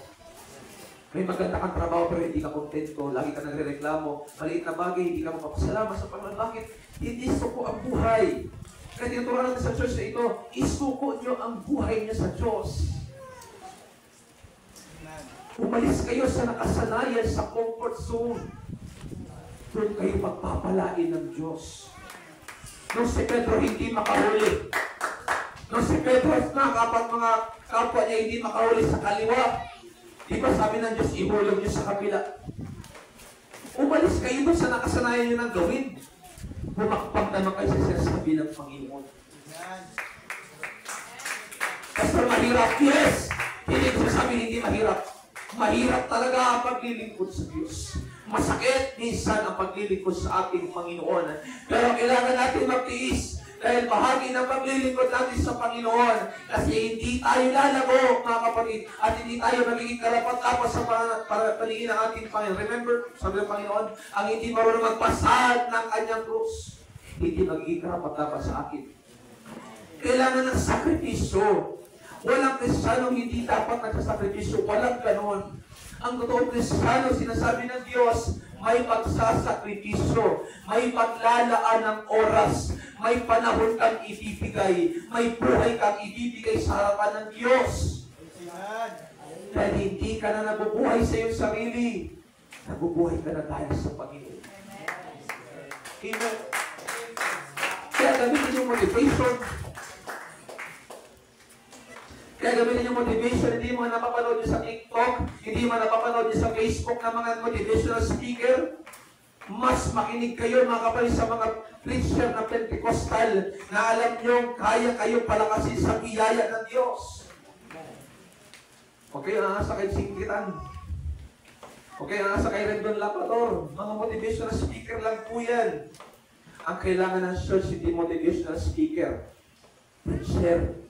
May maganda kang trabaho pero hindi ka kontento. Lagi ka nagrereklamo. Maliit na bagay, hindi ka mapapasalamat sa Panginoon. Bakit? Hindi suko ang buhay. Kaya tinuturuan natin sa church na ito, isuko nyo ang buhay niyo sa Diyos. Umalis kayo sa nakasanayan, sa comfort zone. Doon kayo pagpapalain ng Diyos. Nung si Pedro hindi makahuli. Nung si Pedro na kapag mga kapwa niya hindi makahuli sa kaliwa, di ba sabi ng Diyos, ihulog niyo sa kabila. Umalis kayo doon sa nakasanayan niyo ng gawin. Bumakpag naman kayo sa sinasabi ng Panginoon. Pastor, mahirap. Yes! Hindi ko sasabi hindi mahirap. Mahirap talaga ang paglilingkod sa Diyos. Masakit minsan ang paglilingkod sa ating Panginoon. Pero kailangan natin magtiis dahil bahagi ng paglilingkod natin sa Panginoon. Kasi hindi tayo lalago, mga kapatid, at hindi tayo magiging karapat-dapat sa paningin ng ating Panginoon. Remember, sabi ng Panginoon, ang hindi marunong magpasad ng kanyang krus, hindi magiging karapat-dapat sa akin. Kailangan ng sakripisyo. Walang Kristiyanong hindi dapat nagsasakripisyo. Walang ganon. Ang totoong Kristiyano, sinasabi ng Diyos, may pagsasakripisyo, may paglalaan ng oras, may panahon kang ibibigay, may buhay kang ibibigay sa harapan ng Diyos. Dahil hindi ka na nabubuhay sa iyong sarili, nabubuhay ka na dahil sa Panginoon. Amen. Kaya gamitin yung motivation. Kaya gamitin yung motivation, hindi mo napapanood nyo sa TikTok, hindi mo napapanood nyo sa Facebook ng mga motivational speaker. Mas makinig kayo mga kapatid sa mga preacher na Pentecostal na alam nyo, kaya kayo palakasin sa biyaya ng Diyos. Okay, aasa kay Singkitan. Okay, aasa kay Rendon Lapador. Mga motivational speaker lang po yan. Ang kailangan ng church, hindi motivational speaker. Preacher.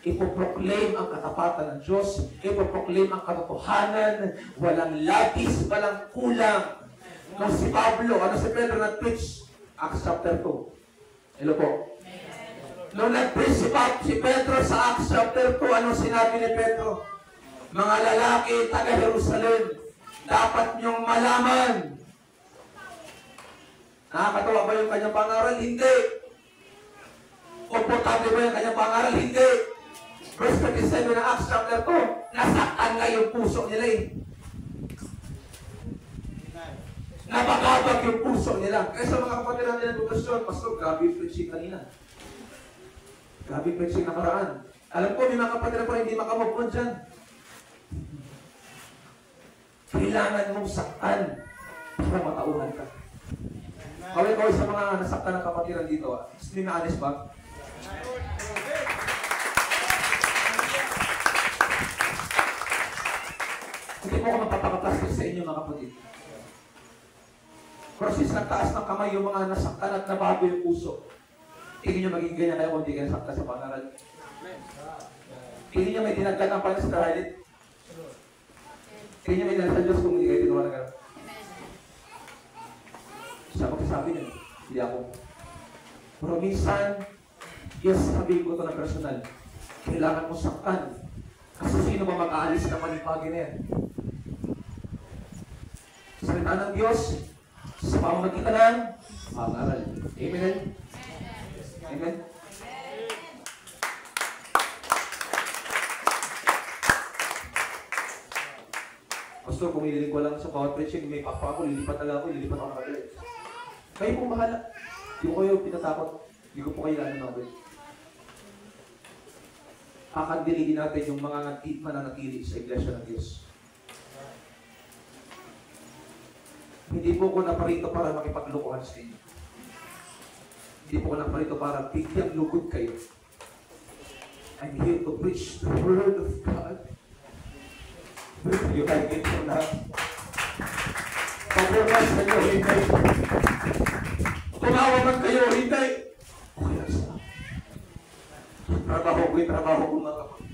Ipoproclaim ang katapatan ng Diyos, ipoproclaim ang katotohanan, walang labis, walang kulang. Nung si Pablo, si Pedro nag-preach? Acts chapter 2. Hello po. Nung nag-preach si Pedro sa Acts chapter 2, ano sinabi ni Pedro? Mga lalaki, taga Jerusalem, dapat niyong malaman. Nakakatawa ba yung kanyang pangaral? Hindi. Komportable ba yung kanyang pangaral? Hindi. Verse 27 ng Acts chapter 2, nasaktan nga yung puso nila eh. Napakabag yung puso nila. Kaya sa mga kapatid natin ng edukasyon, Pastor, grabe yung preaching kanina. Grabe yung preaching nakaraan. Alam ko, may mga kapatid na po hindi makamove on dyan. Kailangan mong saktan para matauhan ka. Kaway-kaway sa mga nasaktan ng kapatiran dito. Hindi na honest ba? Hindi mo ako magpapakatas sa inyo mga kapatid. Pero since nagtaas ng kamay yung mga nasaktan at nabago yung puso, tingin nyo maging ganyan kayo kung hindi kayo nasaktan sa pangaral. Tingin nyo may dinagdag ang panas sa kahalit. Tingin nyo may dinagdag sa Diyos kung hindi kayo tinuwa na gano'n. Siya magsasabi niya, hindi ako. Pero minsan, yes, sabihin ko ito na personal, kailangan mo saktan. Kasi sino ba mag-aalis na malipagin na yan? Salita ng Diyos, sa pamamagitan ng pangaral. Amen? Amen? Pastor, kung ililing ko lang sa bawat preaching, may pakpa ako, lilipat talaga ako, lilipat ako nakagalit. Kayo pong bahala. Hindi ko kayo pinatakot. Hindi ko po kayo nananawin. Kakandilihin natin yung mga mananatili sa Iglesia ng Diyos. Hindi po ko naparito para makipaglukuhan sa inyo. Hindi po ko naparito para bigyang lugod kayo. I'm here to preach the Word of God. Whether you like it or not. Pag-uras kayo, hindi. Tumawa man kayo, hindi. Okay lang sila. Trabaho ko mga kapatid.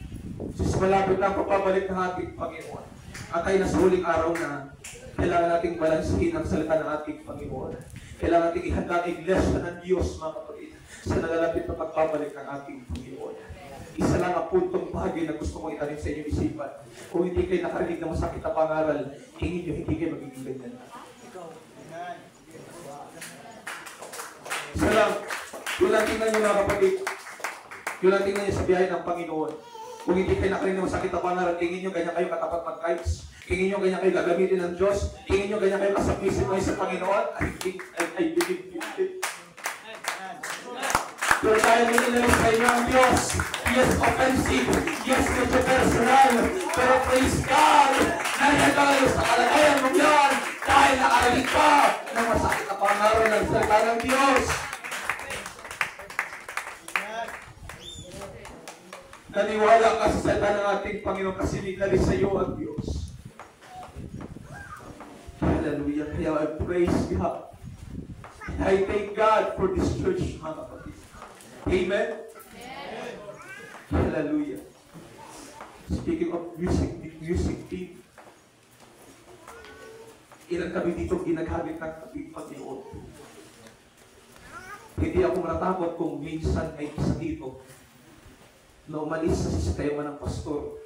Sis malapit na ang pagpabalik ng ating Panginoon. At tayo na sa huling araw na kailangan nating balansihin ang salita ng ating Panginoon. Kailangan nating ihanda ang iglesia ng Diyos, mga kapatid, sa nalalapit na pagbabalik ng ating Panginoon. Isa lang ang puntong bagay na gusto kong itanim sa inyong isipan. Kung hindi kayo nakarinig ng masakit na pangaral, tingin nyo, hindi kayo magiging ganyan. Isa lang, yun lang tingnan nyo, mga kapatid. Yun lang tingnan nyo sa biyahe ng Panginoon. Kung hindi kayo nakarinig ng masakit na pangaral, tingin nyo, ganyan kayo katapat mag-kites. Tingin nyo, ganyan kayo gagamitin ng Diyos. Tingin nyo, ganyan kayo kasabisin kayo sa Panginoon. I believe you. Pero tayo nilinalis sa inyo ang Diyos. Yes, offensive. Yes, medyo personal. Pero praise God. Nandiyan tayo sa kalagayan mo yan. Dahil nakarinig ka ng masakit na pangaral ng salita ng Diyos. Naniwala ka sa salita ng ating Panginoon kasi nilinalis sa iyo ang Diyos. Hallelujah. Kaya I praise God. I thank God for this church, mga kapatid. Amen? Amen. Hallelujah. Speaking of music team, ilan kami dito ginagamit ng ating Panginoon. Hindi ako matatakot kung minsan may isa dito na umalis sa sistema ng pastor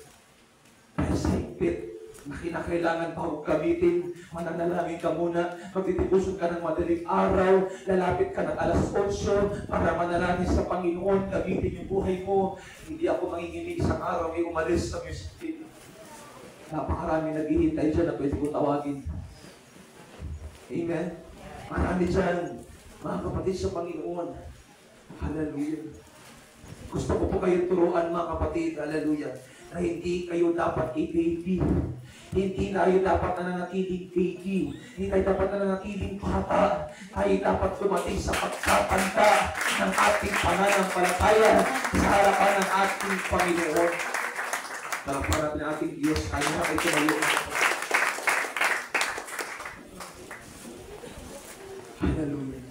dahil sa higpit na kinakailangan pa huwag gamitin, mananalangin ka muna, magtitibuson ka ng madaling araw, lalapit ka ng alas 8 para manalangin sa Panginoon, gamitin yung buhay mo. Hindi ako manginginig isang araw, may umalis sa music team. Napakarami naghihintay dyan na pwede ko tawagin. Amen? Marami dyan, mga kapatid sa Panginoon. Hallelujah. Gusto ko po kayong turuan, mga kapatid, hallelujah, na hindi kayo dapat i-baby. Hindi tayo dapat nananatiling baby. Hindi tayo dapat nananatiling bata. Tayo dapat dumating sa pagkapanta ng ating pananampalataya sa harapan ng ating Panginoon. Harapan natin ang ating Diyos. Tayo na kayo tumayo. Hallelujah.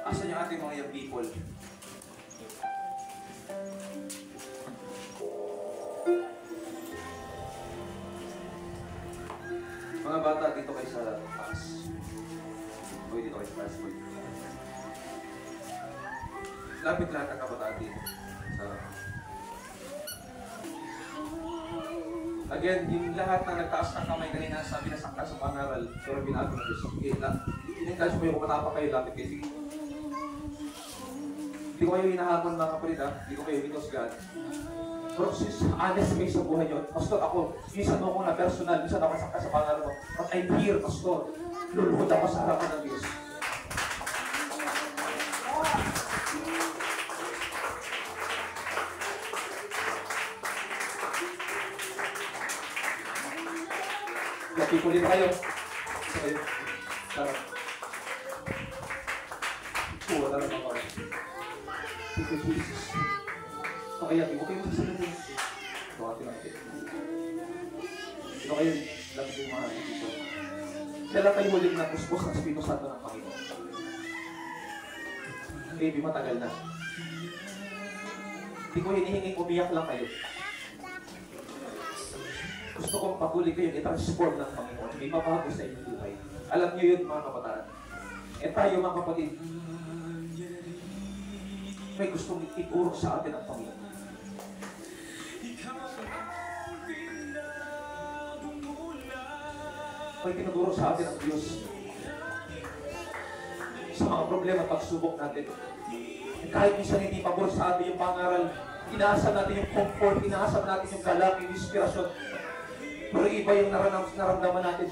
Asan yung ating mga young people? Mga bata, dito kayo sa taas. Boy, dito kayo sa taas, boy. Lapit lahat ang kabataan dito. Again, yung lahat na nagtaas ng kamay kanina, sabi na sangka sa pangaral, pero binago na Diyos. Okay, in-encourage mo yung kumatapak kayo, lapit kayo. Sige. Hindi ko kayo hinahamon, mga kapatid, ha? Hindi ko kayo hinusgan. Pero honest kayo sa buhay nyo. Pastor, ako, minsan ako na personal, minsan ako sangka sa pangaral mo. But I'm here, Pastor. Luluhod ako sa harapan ng Diyos. People dito kayo. Isa kayo. Sarap. Oo, tarap ako. Thank you, Jesus. Okay, okay kayo magsasalita. Ito atin natin. Ito kayo, lapit yung mga dito. Kailan kayo huling na puspos ng Espiritu Santo ng Panginoon? Maybe matagal na. Hindi ko hinihinging umiyak lang kayo. Gusto kong patuloy kayo i-transform ng Panginoon. May mabago sa inyong buhay. Alam niyo yun, mga kabataan. E tayo, mga kapatid, may gustong ituro sa atin ang Panginoon. May tinuturo sa atin ang Diyos sa mga problema at pagsubok natin. E kahit minsan hindi pabor sa atin yung pangaral, inaasam natin yung comfort, inaasam natin yung galak, yung inspirasyon. Pero iba yung naramdaman natin.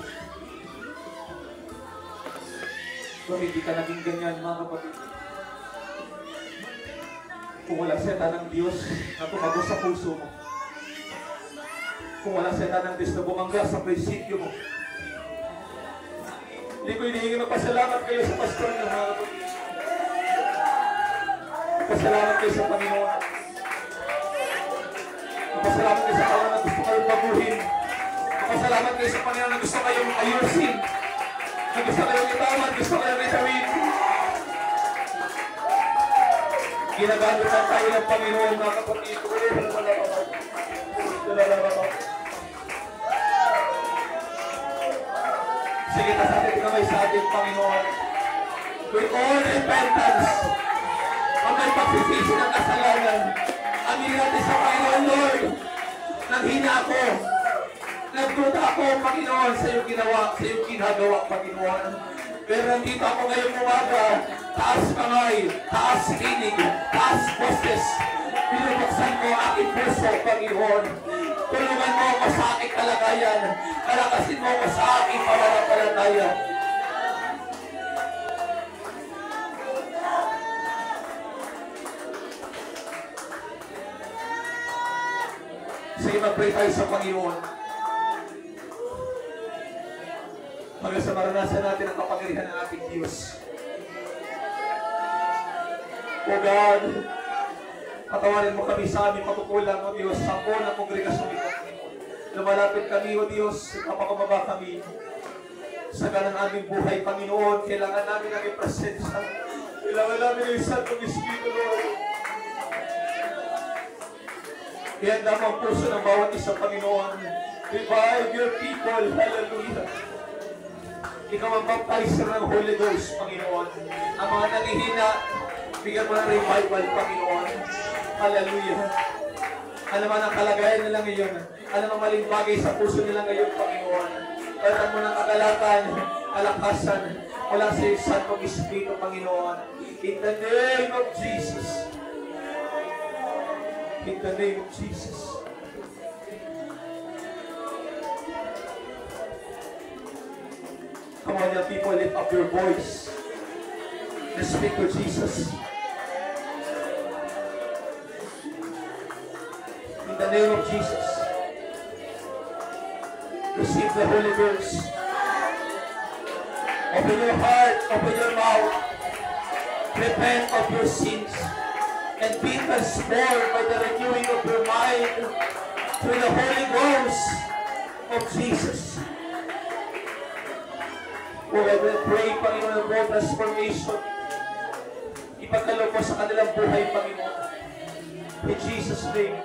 Pero hindi ka naging ganyan, mga kapatid. Kung wala seta ng Diyos na tumago sa puso mo. Kung wala seta ng Diyos na bumangga sa prinsipyo mo. Hindi ko hinihingi magpasalamat kayo sa pastor niyo, mga kapatid. Magpasalamat kayo sa Panginoon. Magpasalamat kayo sa kawan na gusto kayong baguhin. Magpasalamat kayo sa Panginoon na gusto kayong ayusin. Na gusto kayong itawad, gusto kayong itawin. Ginagamitan tayo ng Panginoon, mga kapatid. Sige, nasatin kamay sa ating Panginoon. With all repentance, ang may pagsisisi ng kasalanan, aminin natin sa Panginoon, Lord, nanghina ako, nagduda ako, Panginoon, sa iyong ginawa, sa iyong ginagawa, Panginoon. Pero nandito ako ngayong umaga, taas kamay, taas kinig, taas boses, pinubuksan ko aking puso, Panginoon. Tulungan mo ako sa aking kalagayan, kalakasin mo ako sa aking pananampalataya. Sige, mag-pray tayo sa Panginoon. Hanggang sa maranasan natin ang kapangyarihan ng ating Diyos. O God, patawarin mo kami sa aming pagkukulang, O Diyos, sa po ng kongregasyon ito. Lumalapit kami, O Diyos, napakumaba kami. Sa ganang aming buhay, Panginoon, kailangan namin ang iyong presensya. Kailangan namin ang isang kong Espiritu, Lord. Kaya ang ang puso ng bawat isang Panginoon. Revive your people. Hallelujah. Ikaw ang baptizer ng Holy Ghost, Panginoon. Ang mga nangihina, bigyan mo ng revival, Panginoon. Hallelujah. Ano man ang kalagayan nila ngayon, ano man maling bagay sa puso nila ngayon, Panginoon. Pagkat mo ng kagalakan, kalakasan, mula sa iyong Santong Espiritu, Panginoon. In the name of Jesus. In the name of Jesus. Come on, young people, lift up your voice. Let's speak to Jesus. In the name of Jesus. Receive the Holy Ghost. Open your heart, open your mouth. Repent of your sins. And be transformed by the renewing of your mind through the Holy Ghost of Jesus. Oh, I will pray, Panginoon, of all transformation. Ipagkaloob mo sa kanilang buhay, Panginoon. In Jesus' name.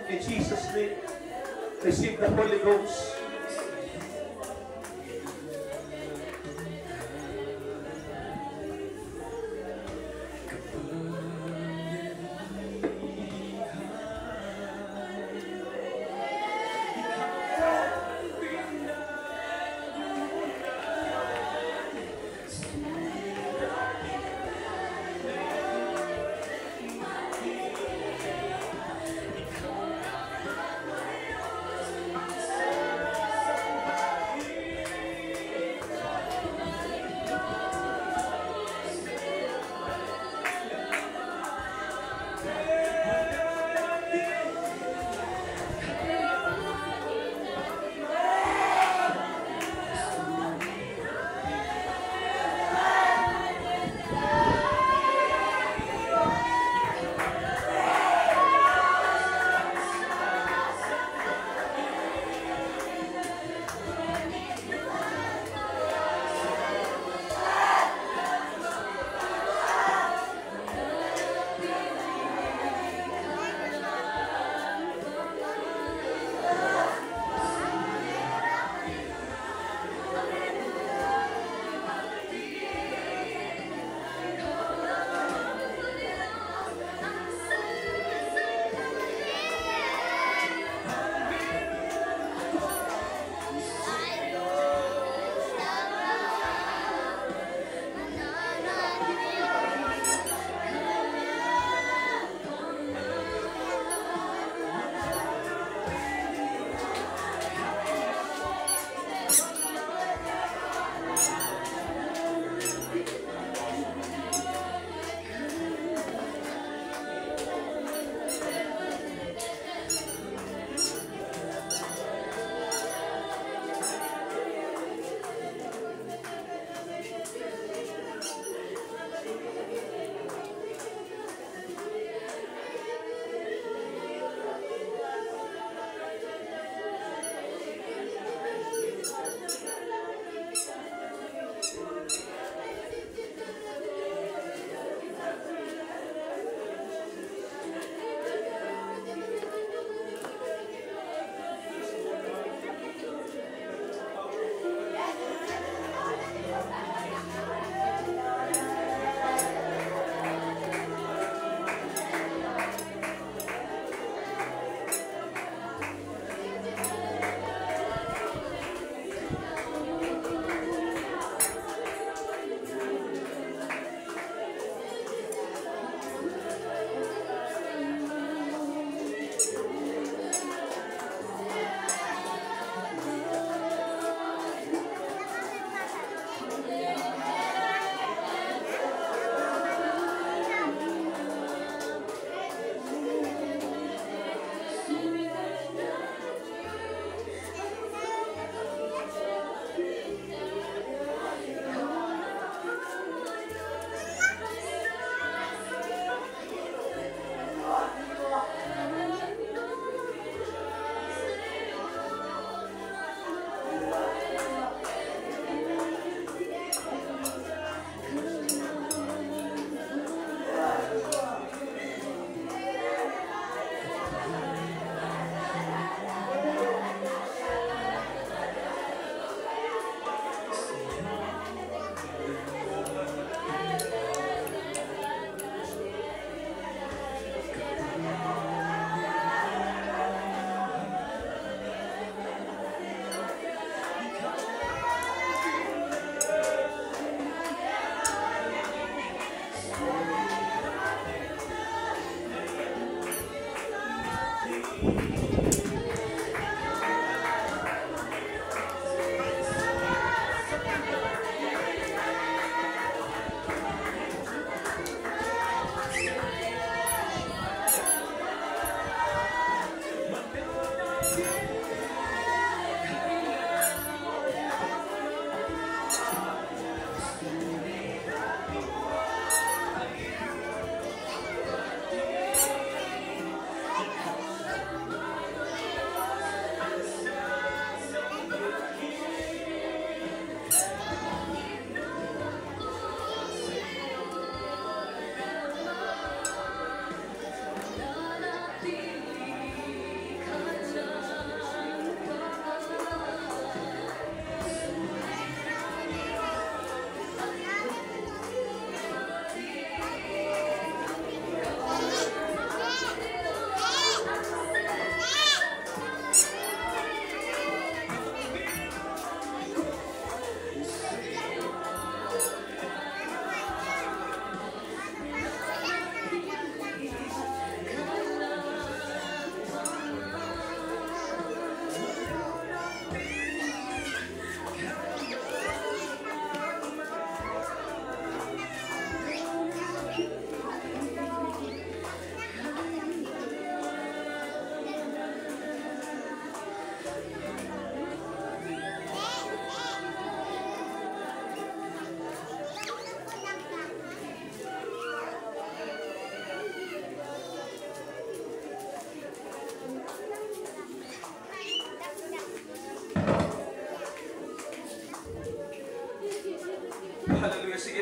In Jesus' name. Receive the Holy Ghost.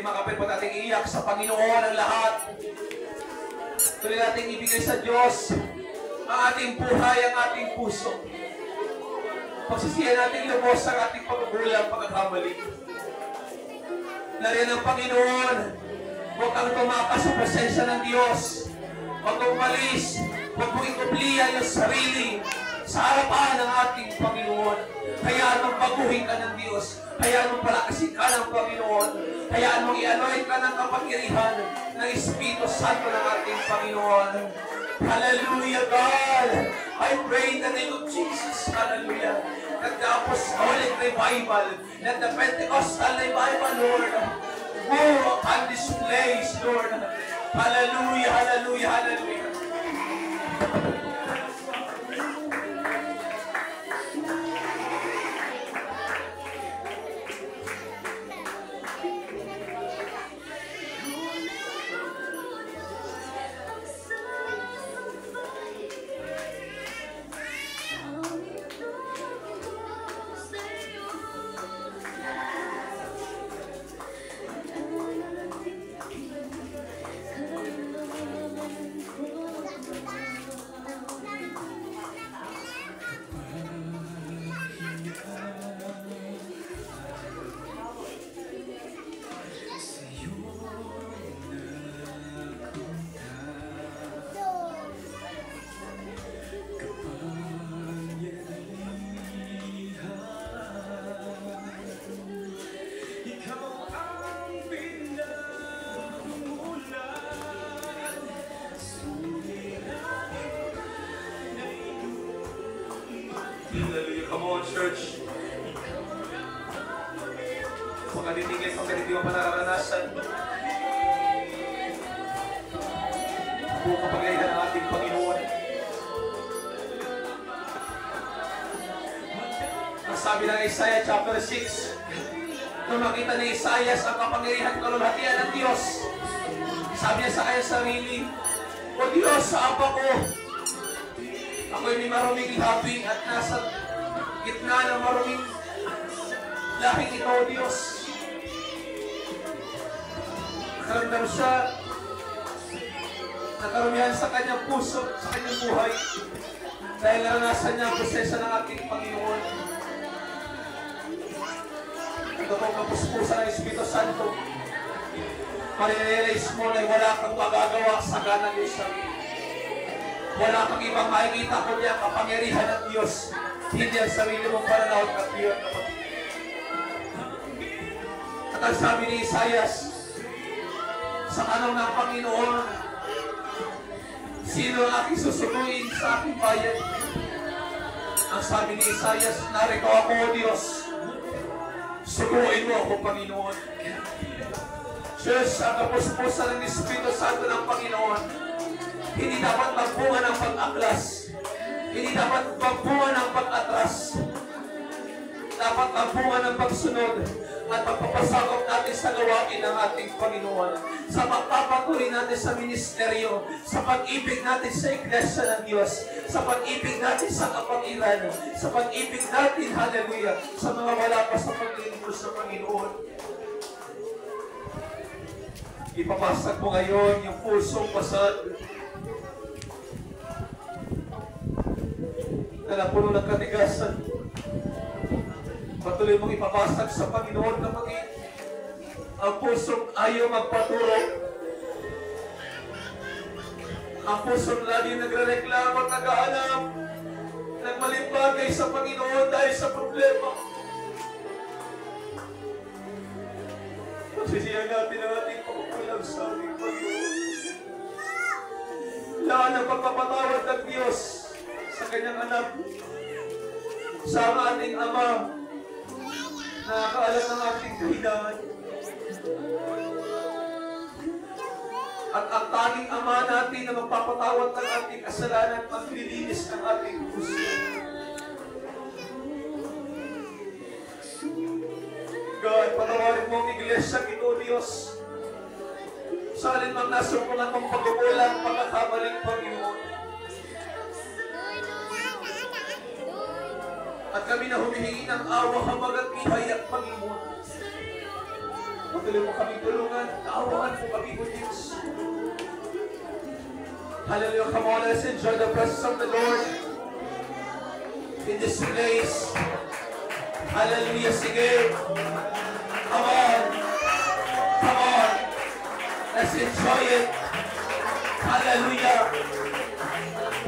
mga kapatid, ba't ating iiyak sa Panginoon ang lahat? Tuloy nating ibigay sa Diyos ang ating buhay, ang ating puso. Pagsisiyan natin lubos ang ating pagkukulang, pagkakamali. Nariyan ang Panginoon, huwag kang tumakas sa presensya ng Diyos. Huwag kang umalis, huwag mong ikublihan yung sarili sa harapan ng ating Panginoon. Hayaan mong baguhin ka ng Diyos. Hayaan mong palakasin ka ng Panginoon. Hayaan mong i-anoint ka ng kapangyarihan ng Espiritu Santo ng ating Panginoon. Hallelujah, God! I pray in the name of Jesus. Hallelujah. That the Apostolic Revival, that the Pentecostal Revival, Lord, move upon this place, Lord. Hallelujah, hallelujah, hallelujah. Hallelujah. Come on, church. Pagkaditigay, pagkaditigay mo pa nararanasan. Buong kapangyarihan ng ating Panginoon. Ang sabi ng Isaiah chapter 6, nung makita ni Isaiah ang kapangyarihan kalulhatian ng Diyos, sabi niya sa kanyang sarili, O Diyos, sa Ama ko, ako'y may maruming labi at nasa gitna ng maruming lahing ito, O Diyos. Nakaramdam siya, nakarumihan sa kanyang puso, sa kanyang buhay, dahil naranasan niya ang prosesa ng ating Panginoon. Ito pong kapuspusan ng Espiritu Santo, marirealize mo na wala kang magagawa sa ganang Diyos sarili. Wala kang ibang makikita kundi ang kapangyarihan ng Diyos. Hindi ang sarili mong pananaw at iyon. At ang sabi ni Isaiah, sa tanong ng Panginoon, sino ang aking susuguin sa aking bayan? Ang sabi ni Isaiah, narito ako, O Diyos. Suguin mo ako, Panginoon. Diyos, ang kapuspusan ng Espiritu Santo ng Panginoon, hindi dapat magbunga ng pag-aklas. Hindi dapat magbunga ng pag-atras. Dapat magbunga ng pagsunod at pagpapasakop natin sa gawain ng ating Panginoon. Sa pagpapatuloy natin sa ministeryo, sa pag-ibig natin sa Iglesia ng Diyos, sa pag-ibig natin sa kapangyarihan, sa pag-ibig natin, hallelujah, sa mga wala pa sa paglilingkod sa Panginoon. Ipapasag mo ngayon yung pusong pasad na napuno ng katigasan. Patuloy mong ipapasag sa Panginoon kapag ang pusong ayaw magpaturo. Ang pusong lagi nagre-reklamo at nag-aalam, nagmalimbagay sa Panginoon dahil sa problema. Pagsisiyan natin ang ating pagkukulang sa ating Panginoon. Lahat ng pagpapatawad ng Diyos sa kanyang anak, sa ating Ama, nakakaalam ng ating kahinaan. At ang tanging Ama natin na magpapatawad ng ating kasalanan at maglilinis ng ating puso. God, patawarin mo ang iglesia ito, Diyos. Sa alinmang nasumpungan mong pagkukulang, pagkakamaling Panginoon. At kami na humihingi ng awa, habag at bihaya, Panginoon. Huwag Patuloy mo kami tulungan. Kaawaan mo kami, O Diyos. Hallelujah. Come on, let's enjoy the presence of the Lord in this place. Hallelujah. Sige. Come on. Come on. Let's enjoy it. Hallelujah.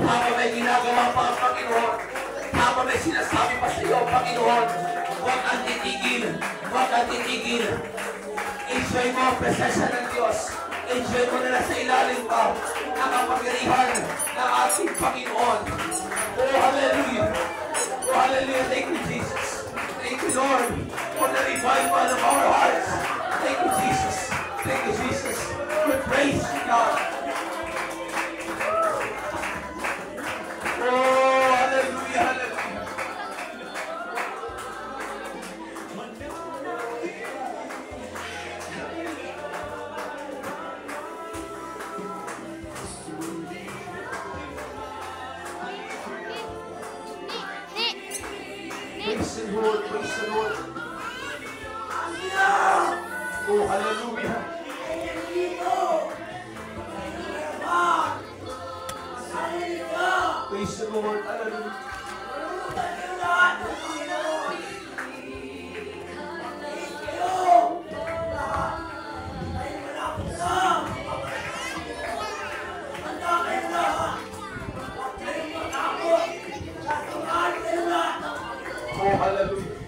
Habang may ginagawa pa ang Panginoon, habang may sinasabi pa sa iyo ang Panginoon, huwag kang titigil. Huwag kang titigil. Enjoy mo ang presensya ng Diyos. Enjoy mo na nasa ilalim pa ang kapangyarihan ng ating Panginoon. Oh, hallelujah. Oh, hallelujah. Thank you, Jesus. Thank you, Lord, for the revival of our hearts. Thank you, Jesus. Thank you, Jesus. We praise you, God. Oh, hallelujah, hallelujah. Praise the Lord, praise the Lord. Oh, hallelujah. Praise the Lord, hallelujah. Oh, hallelujah.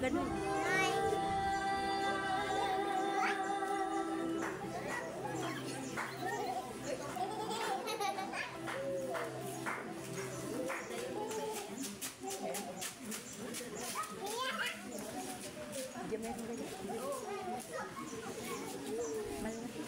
ganun. Diyan meron ganyan. Malaki.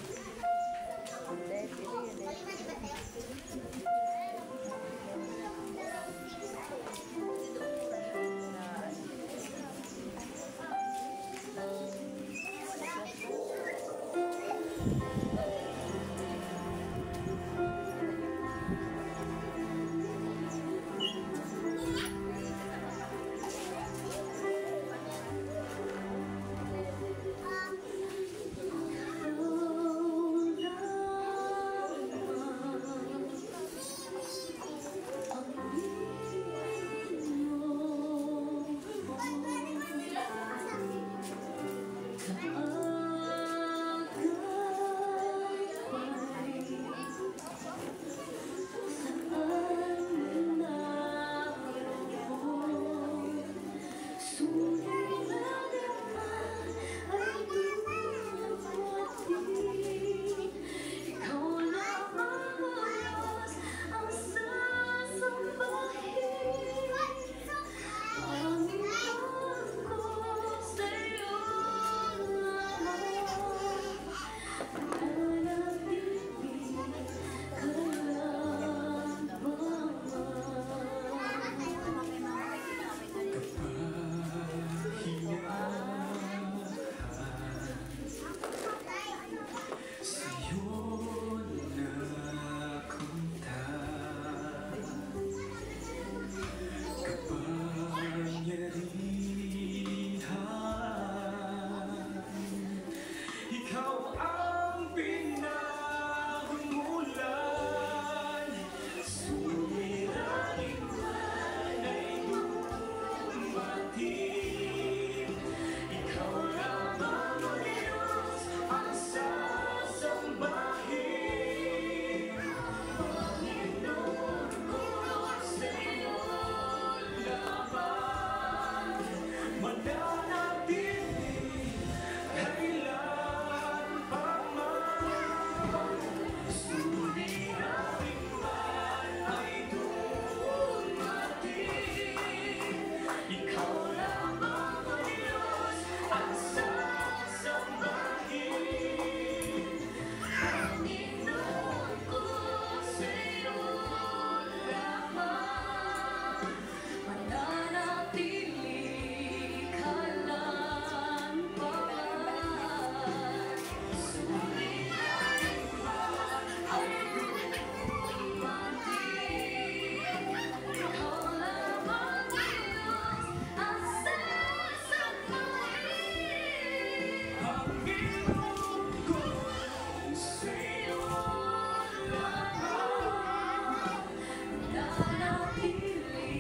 Dahil pili yun eh.